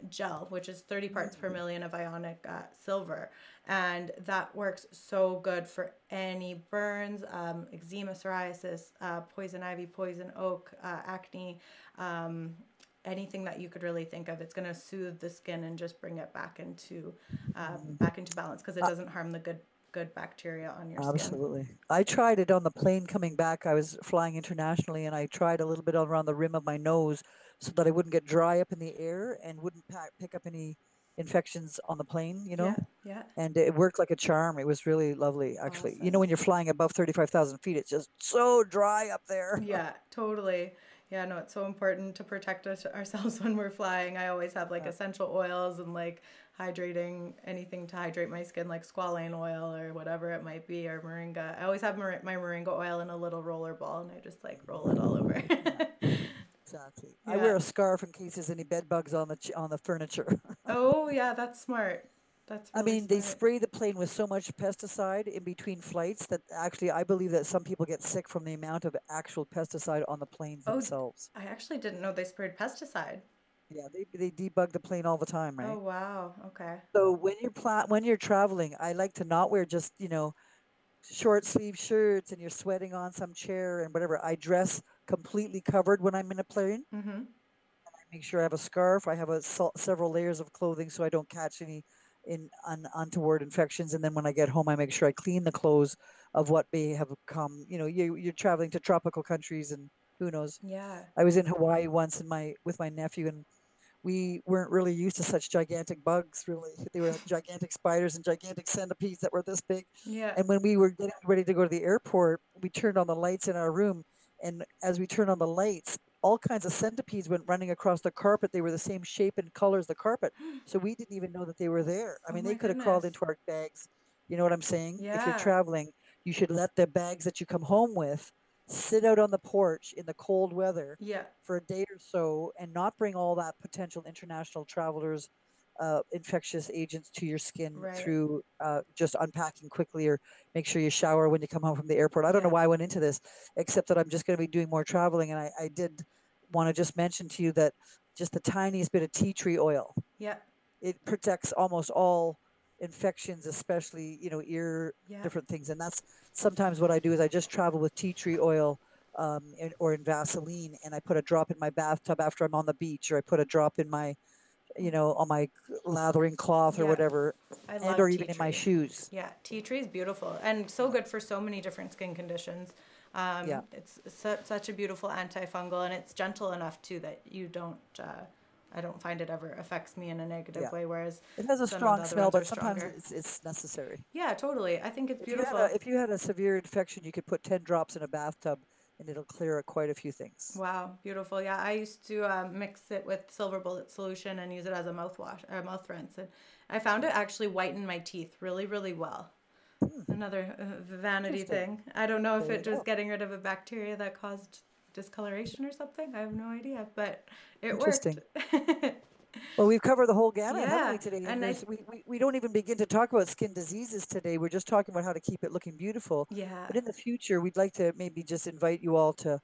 Speaker 1: gel, which is 30 parts per million of ionic silver. And that works so good for any burns, eczema, psoriasis, poison ivy, poison oak, acne, anything that you could really think of. It's going to soothe the skin and just bring it back into balance because it
Speaker 2: Uh,
Speaker 1: doesn't harm the good bacteria on your skin.
Speaker 2: Absolutely. I tried it on the plane coming back. I was flying internationally and I tried a little bit around the rim of my nose so that I wouldn't get dry up in the air and wouldn't pick up any infections on the plane,
Speaker 1: Yeah, yeah.
Speaker 2: And it worked like a charm. It was really lovely, actually.
Speaker 1: Awesome.
Speaker 2: When you're flying above 35,000 feet, it's just so dry up there.
Speaker 1: Yeah, totally. Yeah, no, it's so important to protect ourselves when we're flying. I always have like
Speaker 2: Yeah.
Speaker 1: essential oils and like hydrating anything to hydrate my skin, like squalane oil or whatever it might be, or moringa. I always have my moringa oil in a little roller ball and I just like roll it all over.
Speaker 2: Yeah, exactly. I
Speaker 1: Yeah.
Speaker 2: wear a scarf in case there's any bed bugs on on the furniture.
Speaker 1: Oh, yeah, that's smart. That's
Speaker 2: I
Speaker 1: really
Speaker 2: mean, they
Speaker 1: smart.
Speaker 2: spray the plane with so much pesticide in between flights that actually I believe that some people get sick from the amount of actual pesticide on the planes
Speaker 1: Oh,
Speaker 2: themselves.
Speaker 1: I actually didn't know they sprayed pesticide.
Speaker 2: Yeah, they debug the plane all the time,
Speaker 1: Oh,
Speaker 2: right?
Speaker 1: wow. Okay.
Speaker 2: So when you're traveling, I like to not wear just, short sleeve shirts and you're sweating on some chair and whatever. I dress completely covered when I'm in a plane.
Speaker 1: Mm-hmm.
Speaker 2: Make sure I have a scarf. I have several layers of clothing so I don't catch any untoward infections. And then when I get home, I make sure I clean the clothes of what may have come. You're traveling to tropical countries, and who knows.
Speaker 1: Yeah.
Speaker 2: I was in Hawaii once with my nephew, and we weren't really used to such gigantic bugs, really. They were gigantic spiders and gigantic centipedes that were this big.
Speaker 1: Yeah.
Speaker 2: And when we were getting ready to go to the airport, we turned on the lights in our room. And as we turned on the lights, all kinds of centipedes went running across the carpet. They were the same shape and color as the carpet. So we didn't even know that they were there. I
Speaker 1: Oh
Speaker 2: mean,
Speaker 1: my
Speaker 2: they could have crawled
Speaker 1: goodness.
Speaker 2: into our bags. You know what I'm saying? If you're
Speaker 1: Yeah.
Speaker 2: traveling, you should let the bags that you come home with sit out on the porch in the cold weather
Speaker 1: Yeah.
Speaker 2: for a day or so and not bring all that potential international travelers infectious agents to your skin
Speaker 1: Right.
Speaker 2: through just unpacking quickly, or make sure you shower when you come home from the airport. I don't know
Speaker 1: Yeah.
Speaker 2: why I went into this, except that I'm just going to be doing more traveling. And I did want to just mention to you that just the tiniest bit of tea tree oil,
Speaker 1: Yeah.
Speaker 2: it protects almost all infections, especially, ear,
Speaker 1: Yeah.
Speaker 2: different things. And that's sometimes what I do is I just travel with tea tree oil or in Vaseline, and I put a drop in my bathtub after I'm on the beach, or I put a drop in my, on my lathering cloth or
Speaker 1: Yeah.
Speaker 2: whatever,
Speaker 1: I
Speaker 2: and
Speaker 1: love
Speaker 2: or
Speaker 1: tea
Speaker 2: even in my
Speaker 1: tree.
Speaker 2: shoes.
Speaker 1: Yeah, tea tree is beautiful and so
Speaker 2: Yeah.
Speaker 1: good for so many different skin conditions.
Speaker 2: Yeah.
Speaker 1: It's such a beautiful antifungal and it's gentle enough too that you don't. I don't find it ever affects me in a negative
Speaker 2: Yeah.
Speaker 1: way, whereas
Speaker 2: It has a
Speaker 1: some of the
Speaker 2: strong
Speaker 1: other
Speaker 2: smell,
Speaker 1: ones are
Speaker 2: but sometimes
Speaker 1: stronger.
Speaker 2: it's necessary.
Speaker 1: Yeah, totally. I think it's
Speaker 2: If you had
Speaker 1: beautiful.
Speaker 2: a severe infection, you could put 10 drops in a bathtub and it'll clear quite a few things.
Speaker 1: Wow, beautiful. Yeah, I used to mix it with silver bullet solution and use it as a mouthwash or mouth rinse, and I found it actually whitened my teeth really, really well.
Speaker 2: Hmm,
Speaker 1: Another vanity
Speaker 2: interesting.
Speaker 1: thing. I don't know if
Speaker 2: There you
Speaker 1: it was
Speaker 2: go.
Speaker 1: getting rid of a bacteria that caused discoloration or something. I have no idea, but it worked.
Speaker 2: Interesting. Well, we've covered the whole gamut, haven't
Speaker 1: Yeah,
Speaker 2: we, today? And
Speaker 1: and I
Speaker 2: we don't even begin to talk about skin diseases today. We're just talking about how to keep it looking beautiful.
Speaker 1: yeah,
Speaker 2: But in the future, we'd like to maybe just invite you all to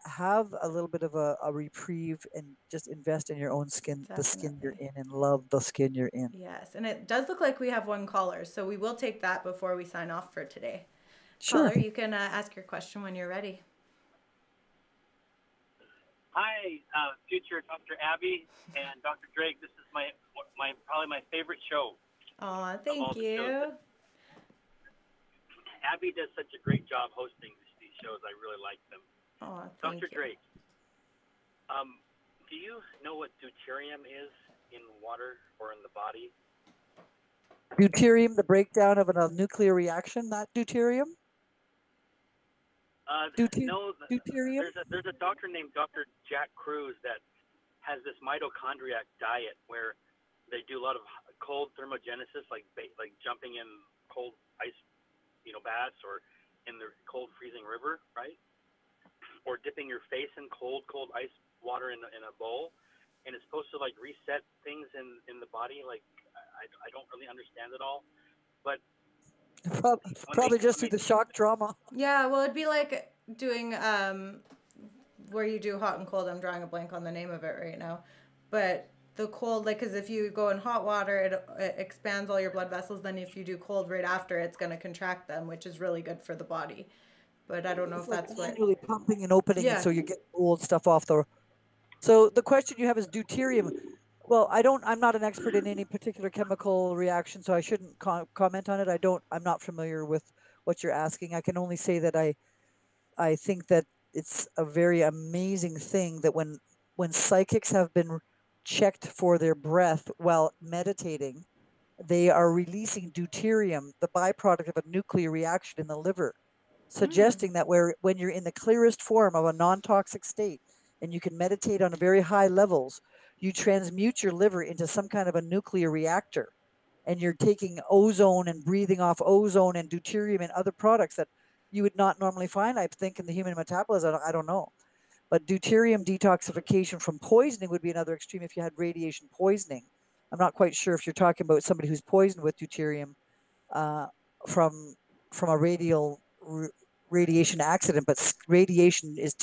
Speaker 2: have a little bit of a reprieve and just invest in your own skin, the skin you're
Speaker 1: definitely.
Speaker 2: in, and love the skin you're in.
Speaker 1: Yes, and it does look like we have one caller, so we will take that before we sign off for today.
Speaker 2: Sure.
Speaker 1: Caller, you can ask your question when you're ready.
Speaker 3: Hi, future Dr. Abby and Dr. Drake. This is my probably my favorite show
Speaker 1: Aw,
Speaker 3: of all
Speaker 1: thank
Speaker 3: the shows.
Speaker 1: you.
Speaker 3: Abby does such a great job hosting these shows. I really like them.
Speaker 1: Aw, thank
Speaker 3: Dr.
Speaker 1: you.
Speaker 3: Drake, do you know what deuterium is in water or in the body?
Speaker 2: Deuterium, the breakdown of a nuclear reaction, not deuterium? Deuter-
Speaker 3: No,
Speaker 2: Deuterium?
Speaker 3: there's a doctor named Dr. Jack Cruz that has this mitochondriac diet where they do a lot of cold thermogenesis, like jumping in cold ice, baths, or in the cold freezing river, right? Or dipping your face in cold ice water in a bowl, and it's supposed to like reset things in the body. Like I don't really understand it all, but
Speaker 2: Probably just
Speaker 3: when
Speaker 2: through
Speaker 3: they
Speaker 2: the shock trauma.
Speaker 1: Yeah, well, it'd be like doing where you do hot and cold. I'm drawing a blank on the name of it right now, but the cold, like, because if you go in hot water, it expands all your blood vessels. Then if you do cold right after, it's going to contract them, which is really good for the body. But I don't know
Speaker 2: It's
Speaker 1: if
Speaker 2: like
Speaker 1: that's what.
Speaker 2: manually pumping and opening, and
Speaker 1: Yeah.
Speaker 2: so you get old stuff off the. So the question you have is deuterium. Well, I don't. I'm not an expert in any particular chemical reaction, so I shouldn't comment on it. I don't. I'm not familiar with what you're asking. I can only say that I think that it's a very amazing thing that when psychics have been checked for their breath while meditating, they are releasing deuterium, the byproduct of a nuclear reaction in the liver,
Speaker 1: Mm.
Speaker 2: suggesting that when you're in the clearest form of a non-toxic state and you can meditate on very high levels, you transmute your liver into some kind of a nuclear reactor, and you're taking ozone and breathing off ozone and deuterium and other products that you would not normally find, I think, in the human metabolism. I don't know. But deuterium detoxification from poisoning would be another extreme if you had radiation poisoning. I'm not quite sure if you're talking about somebody who's poisoned with deuterium uh, from a radiation accident, but radiation is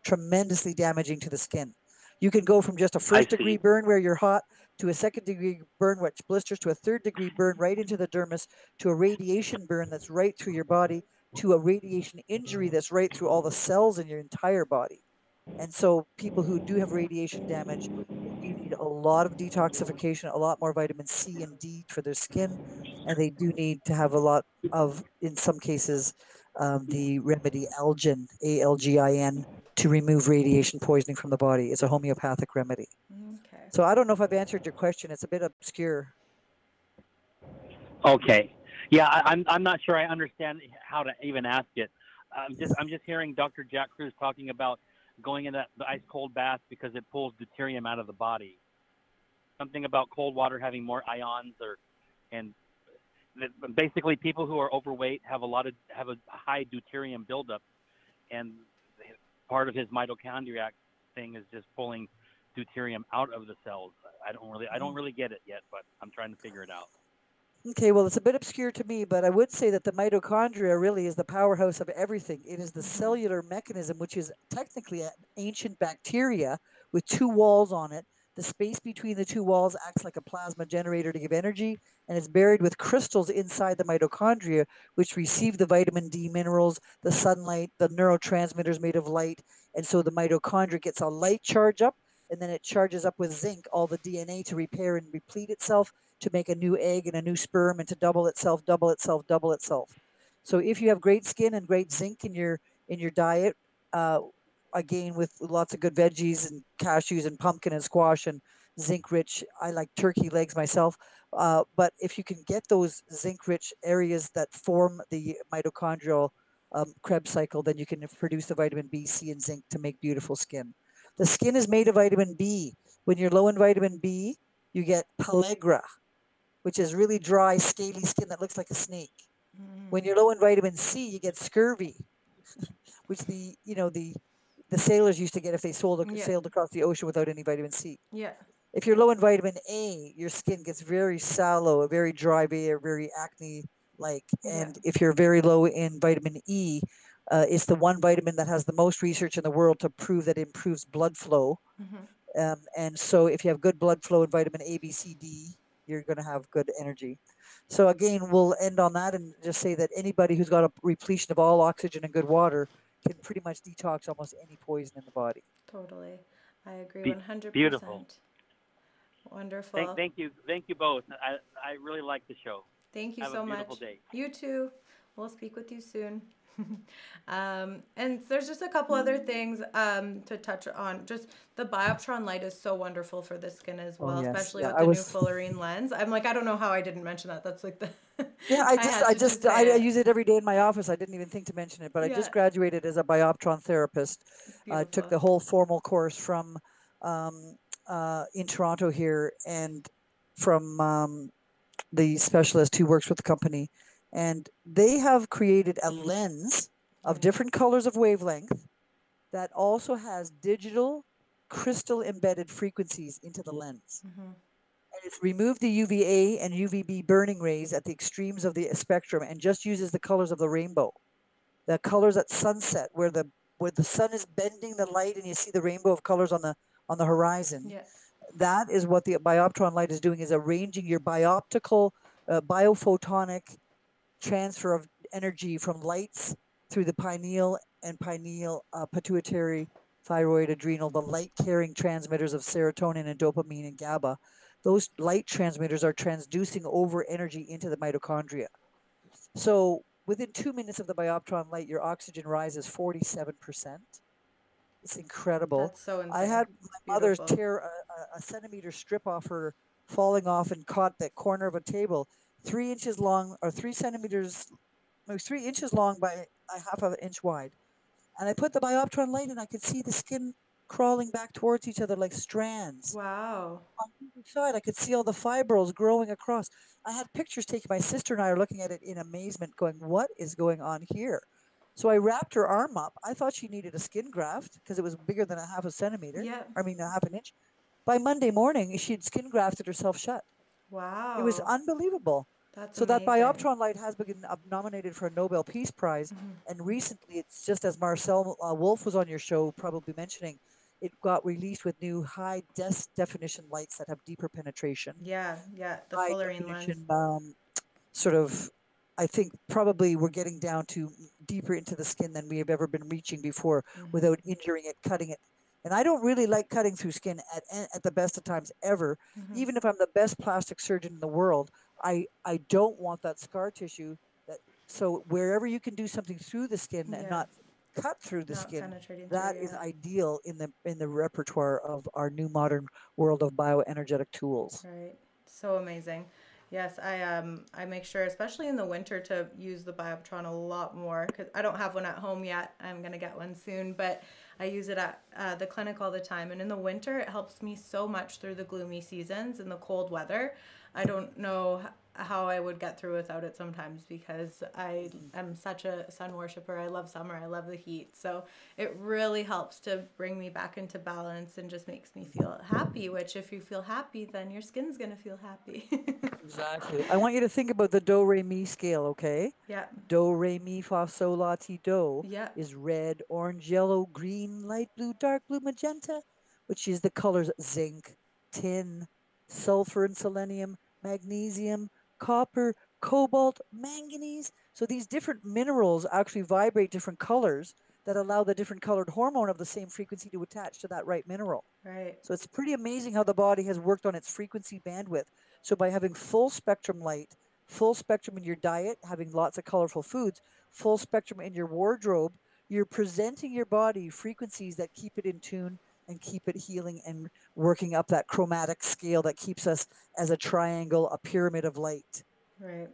Speaker 2: tremendously damaging to the skin. You can go from just a
Speaker 3: I
Speaker 2: first degree
Speaker 3: see.
Speaker 2: burn where you're hot to a second degree burn, which blisters, to a third degree burn right into the dermis, to a radiation burn that's right through your body, to a radiation injury that's right through all the cells in your entire body. And so people who do have radiation damage, they do need a lot of detoxification, a lot more vitamin C and D for their skin, and they do need to have a lot of, in some cases, the remedy Algin, Algin, to remove radiation poisoning from the body. It's a homeopathic remedy.
Speaker 1: Okay.
Speaker 2: So I don't know if I've answered your question. It's a bit obscure.
Speaker 3: Okay. Yeah, I'm not sure I understand how to even ask it. I'm just hearing Dr. Jack Cruz talking about going in the ice cold bath because it pulls deuterium out of the body. Something about cold water having more ions, and basically people who are overweight have a high deuterium buildup, and part of his mitochondriac thing is just pulling deuterium out of the cells. I don't really get it yet, but I'm trying to figure it out.
Speaker 2: Okay, well, it's a bit obscure to me, but I would say that the mitochondria really is the powerhouse of everything. It is the
Speaker 1: Mm-hmm.
Speaker 2: cellular mechanism, which is technically an ancient bacteria with two walls on it. The space between the two walls acts like a plasma generator to give energy, and it's buried with crystals inside the mitochondria, which receive the vitamin D minerals, the sunlight, the neurotransmitters made of light. And so the mitochondria gets a light charge up, and then it charges up with zinc, all the DNA to repair and replete itself, to make a new egg and a new sperm, and to double itself, double itself, double itself. So if you have great skin and great zinc in your diet, uh, again with lots of good veggies and cashews and pumpkin and squash and zinc rich. I like turkey legs myself. But if you can get those zinc rich areas that form the mitochondrial Krebs cycle, then you can produce the vitamin B, C, and zinc to make beautiful skin. The skin is made of vitamin B. When you're low in vitamin B, you get pellagra, which is really dry, scaly skin that looks like a snake. When
Speaker 1: Mm.
Speaker 2: you're low in vitamin C, you get scurvy, which the sailors used to get if they
Speaker 1: Yeah.
Speaker 2: sailed across the ocean without any vitamin C.
Speaker 1: Yeah.
Speaker 2: If you're low in vitamin A, your skin gets very sallow, very dry, very acne like.
Speaker 1: Yeah.
Speaker 2: And if you're very low in vitamin E, it's the one vitamin that has the most research in the world to prove that it improves blood flow.
Speaker 1: Mm-hmm.
Speaker 2: And so if you have good blood flow in vitamin A, B, C, D, you're going to have good energy. So again, we'll end on that and just say that anybody who's got a repletion of all oxygen and good water can pretty much detox almost any poison in the body.
Speaker 1: Totally. I agree
Speaker 3: Be- Beautiful.
Speaker 1: 100%.
Speaker 3: Thank,
Speaker 1: Wonderful.
Speaker 3: thank you, thank you both. I really like the show.
Speaker 1: Thank you
Speaker 3: Have a
Speaker 1: so
Speaker 3: beautiful
Speaker 1: much.
Speaker 3: day.
Speaker 1: You too. We'll speak with you soon. And there's just a couple other things to touch on. Just the Bioptron light is so wonderful for the skin as
Speaker 2: Oh
Speaker 1: well,
Speaker 2: yes,
Speaker 1: especially
Speaker 2: yeah.
Speaker 1: with the new fullerene lens. I'm like, I don't know how I didn't mention that. That's like the
Speaker 2: Yeah,
Speaker 1: I had to just say
Speaker 2: I
Speaker 1: it.
Speaker 2: use it every day in my office. I didn't even think to mention it, but I
Speaker 1: Yeah,
Speaker 2: just graduated as a bioptron therapist. I took
Speaker 1: beautiful.
Speaker 2: the whole formal course from um, in Toronto here, and from the specialist who works with the company, and they have created a lens of
Speaker 1: Right.
Speaker 2: different colors of wavelength that also has digital crystal embedded frequencies into the lens.
Speaker 1: Mm-hmm.
Speaker 2: And it's removed the UVA and UVB burning rays at the extremes of the spectrum and just uses the colors of the rainbow, the colors at sunset, where where the sun is bending the light and you see the rainbow of colors on the horizon.
Speaker 1: Yeah.
Speaker 2: That is what the bioptron light is doing, is arranging your bioptical, biophotonic transfer of energy from lights through the pineal and pituitary, thyroid, adrenal, the light carrying transmitters of serotonin and dopamine and GABA. Those light transmitters are transducing over energy into the mitochondria. So within 2 minutes of the bioptron light, your oxygen rises 47%. It's incredible.
Speaker 1: That's so
Speaker 2: I
Speaker 1: insane.
Speaker 2: had
Speaker 1: It's
Speaker 2: my mother
Speaker 1: beautiful.
Speaker 2: tear a centimeter strip off her, falling off and caught that corner of a table, 3 inches long, or 3 centimeters, it was 3 inches long by a half of an inch wide. And I put the bioptron light and I could see the skin crawling back towards each other like strands.
Speaker 1: Wow.
Speaker 2: On either side, I could see all the fibrils growing across. I had pictures taken. My sister and I are looking at it in amazement, going, "What is going on here?" So I wrapped her arm up. I thought she needed a skin graft because it was bigger than a half a centimeter.
Speaker 1: Yeah.
Speaker 2: I mean, a half an inch. By Monday morning, she'd skin grafted herself shut. It was
Speaker 1: Wow.
Speaker 2: unbelievable.
Speaker 1: That's
Speaker 2: So that
Speaker 1: amazing.
Speaker 2: bioptron light has been nominated for a Nobel Peace Prize,
Speaker 1: Mhm.
Speaker 2: and recently, it's just as Marcel Wolfe was on your show, probably mentioning, it got released with new high definition lights that have deeper penetration,
Speaker 1: Yeah, yeah, the
Speaker 2: high
Speaker 1: fullerene lens.
Speaker 2: definition sort of. I think probably we're getting down to deeper into the skin than we have ever been reaching before
Speaker 1: Hmm.
Speaker 2: without injuring it, cutting it. And I don't really like cutting through skin at the best of times ever.
Speaker 1: Hmm.
Speaker 2: Even if I'm the best plastic surgeon in the world, I don't want that scar tissue. That So wherever you can do something through the skin and
Speaker 1: Yeah,
Speaker 2: not cut through the
Speaker 1: not
Speaker 2: skin,
Speaker 1: penetrating through.
Speaker 2: that is
Speaker 1: Yeah.
Speaker 2: ideal in the repertoire of our new modern world of bioenergetic tools.
Speaker 1: Right. So amazing. Yes, I make sure, especially in the winter, to use the Bioptron a lot more because I don't have one at home yet. I'm gonna get one soon, but I use it at the clinic all the time. And in the winter, it helps me so much through the gloomy seasons and the cold weather. I don't know how I would get through without it sometimes because I am such a sun worshiper. I love summer. I love the heat. So it really helps to bring me back into balance and just makes me feel happy, which if you feel happy, then your skin's going to feel happy.
Speaker 2: Exactly. I want you to think about the do re mi scale, okay?
Speaker 1: Yeah.
Speaker 2: Do re mi fa sol la ti do
Speaker 1: Yeah.
Speaker 2: is red, orange, yellow, green, light blue, dark blue, magenta, which is the colors zinc, tin, sulfur and selenium, magnesium, copper, cobalt, manganese. So these different minerals actually vibrate different colors that allow the different colored hormone of the same frequency to attach to that right mineral.
Speaker 1: Right.
Speaker 2: So it's pretty amazing how the body has worked on its frequency bandwidth. So by having full spectrum light, full spectrum in your diet, having lots of colorful foods, full spectrum in your wardrobe, you're presenting your body frequencies that keep it in tune and keep it healing and working up that chromatic scale that keeps us as a triangle, a pyramid of light.
Speaker 1: Right.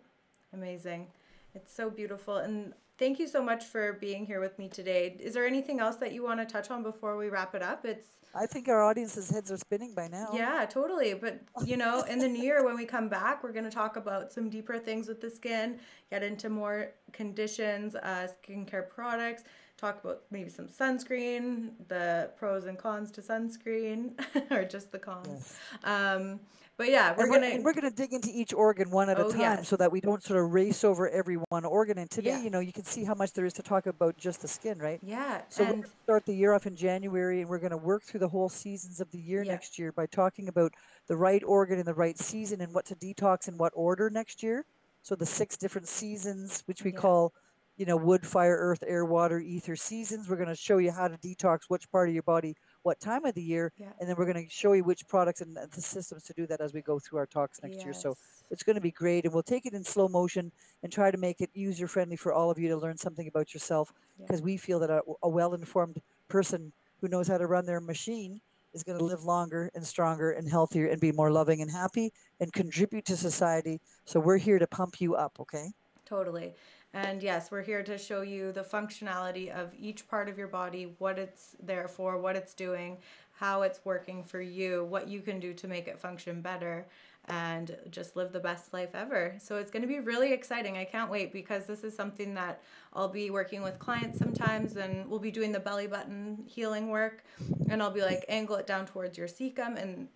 Speaker 1: Amazing. It's so beautiful. And thank you so much for being here with me today. Is there anything else that you want to touch on before we wrap it up? It's
Speaker 2: I think our audience's heads are spinning by now.
Speaker 1: Yeah, totally. But, in the new year when we come back, we're going to talk about some deeper things with the skin, get into more conditions, skincare products, talk about maybe some sunscreen, the pros and cons to sunscreen, or just the cons.
Speaker 2: Yes.
Speaker 1: But yeah, we're going
Speaker 2: And
Speaker 1: to,
Speaker 2: we're going to dig into each organ one at a
Speaker 1: oh,
Speaker 2: time so
Speaker 1: yes.
Speaker 2: that we don't sort of race over every one organ. And today,
Speaker 1: Yeah.
Speaker 2: you can see how much there is to talk about just the skin, right?
Speaker 1: Yeah.
Speaker 2: So we're
Speaker 1: And
Speaker 2: going to start the year off in January and we're going to work through the whole seasons of the year
Speaker 1: yeah.
Speaker 2: next year by talking about the right organ in the right season and what to detox in what order next year. So the 6 different seasons, which we
Speaker 1: Yeah.
Speaker 2: call, wood, fire, earth, air, water, ether seasons. We're going to show you how to detox which part of your body, what time of the year,
Speaker 1: Yeah.
Speaker 2: and then we're going to show you which products and the systems to do that as we go through our talks next year. So
Speaker 1: Yes.
Speaker 2: it's going to be great, and we'll take it in slow motion and try to make it user friendly for all of you to learn something about yourself,
Speaker 1: Yeah.
Speaker 2: because we feel that a well informed person who knows how to run their machine is going to live longer and stronger and healthier and be more loving and happy and contribute to society. So we're here to pump you up, okay?
Speaker 1: Totally. And yes, we're here to show you the functionality of each part of your body, what it's there for, what it's doing, how it's working for you, what you can do to make it function better, and just live the best life ever. So it's going to be really exciting. I can't wait because this is something that I'll be working with clients sometimes, and we'll be doing the belly button healing work, and I'll be like, angle it down towards your cecum, and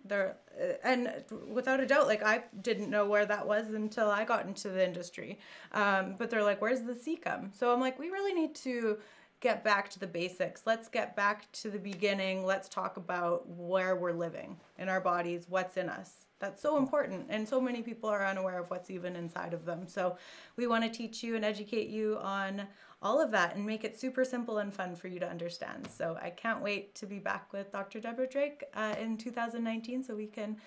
Speaker 1: without a doubt, like I didn't know where that was until I got into the industry. But they're like, where's the cecum? So I'm like, we really need to get back to the basics. Let's get back to the beginning. Let's talk about where we're living in our bodies, what's in us. That's so important. And so many people are unaware of what's even inside of them. So we want to teach you and educate you on all of that and make it super simple and fun for you to understand. So I can't wait to be back with Dr. Deborah Drake in 2019 so we can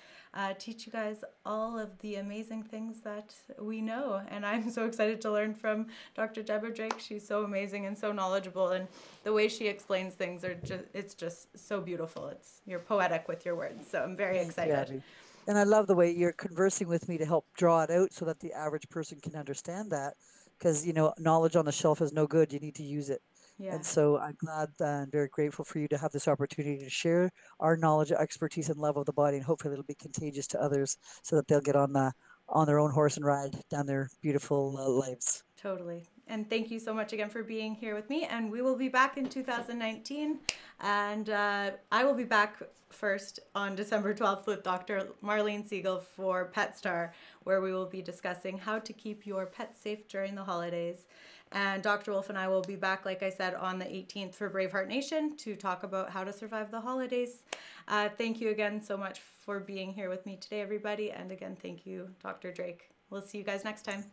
Speaker 1: teach you guys all of the amazing things that we know. And I'm so excited to learn from Dr. Deborah Drake. She's so amazing and so knowledgeable, and the way she explains things it's just so beautiful. You're poetic with your words. So I'm very excited.
Speaker 2: Abby. And I love the way you're conversing with me to help draw it out so that the average person can understand that. Because, knowledge on the shelf is no good. You need to use it.
Speaker 1: Yeah.
Speaker 2: And so I'm glad and very grateful for you to have this opportunity to share our knowledge, expertise, and love of the body. And hopefully it'll be contagious to others so that they'll get on their own horse and ride down their beautiful lives.
Speaker 1: Totally. And thank you so much again for being here with me. And we will be back in 2019. And I will be back first on December 12th with Dr. Marlene Siegel for Pet Star, where we will be discussing how to keep your pet safe during the holidays. And Dr. Wolfe and I will be back, like I said, on the 18th for Braveheart Nation to talk about how to survive the holidays. Thank you again so much for being here with me today, everybody. And again, thank you, Dr. Drake. We'll see you guys next time.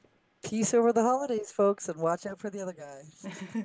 Speaker 2: Peace over the holidays, folks, and watch out for the other guy.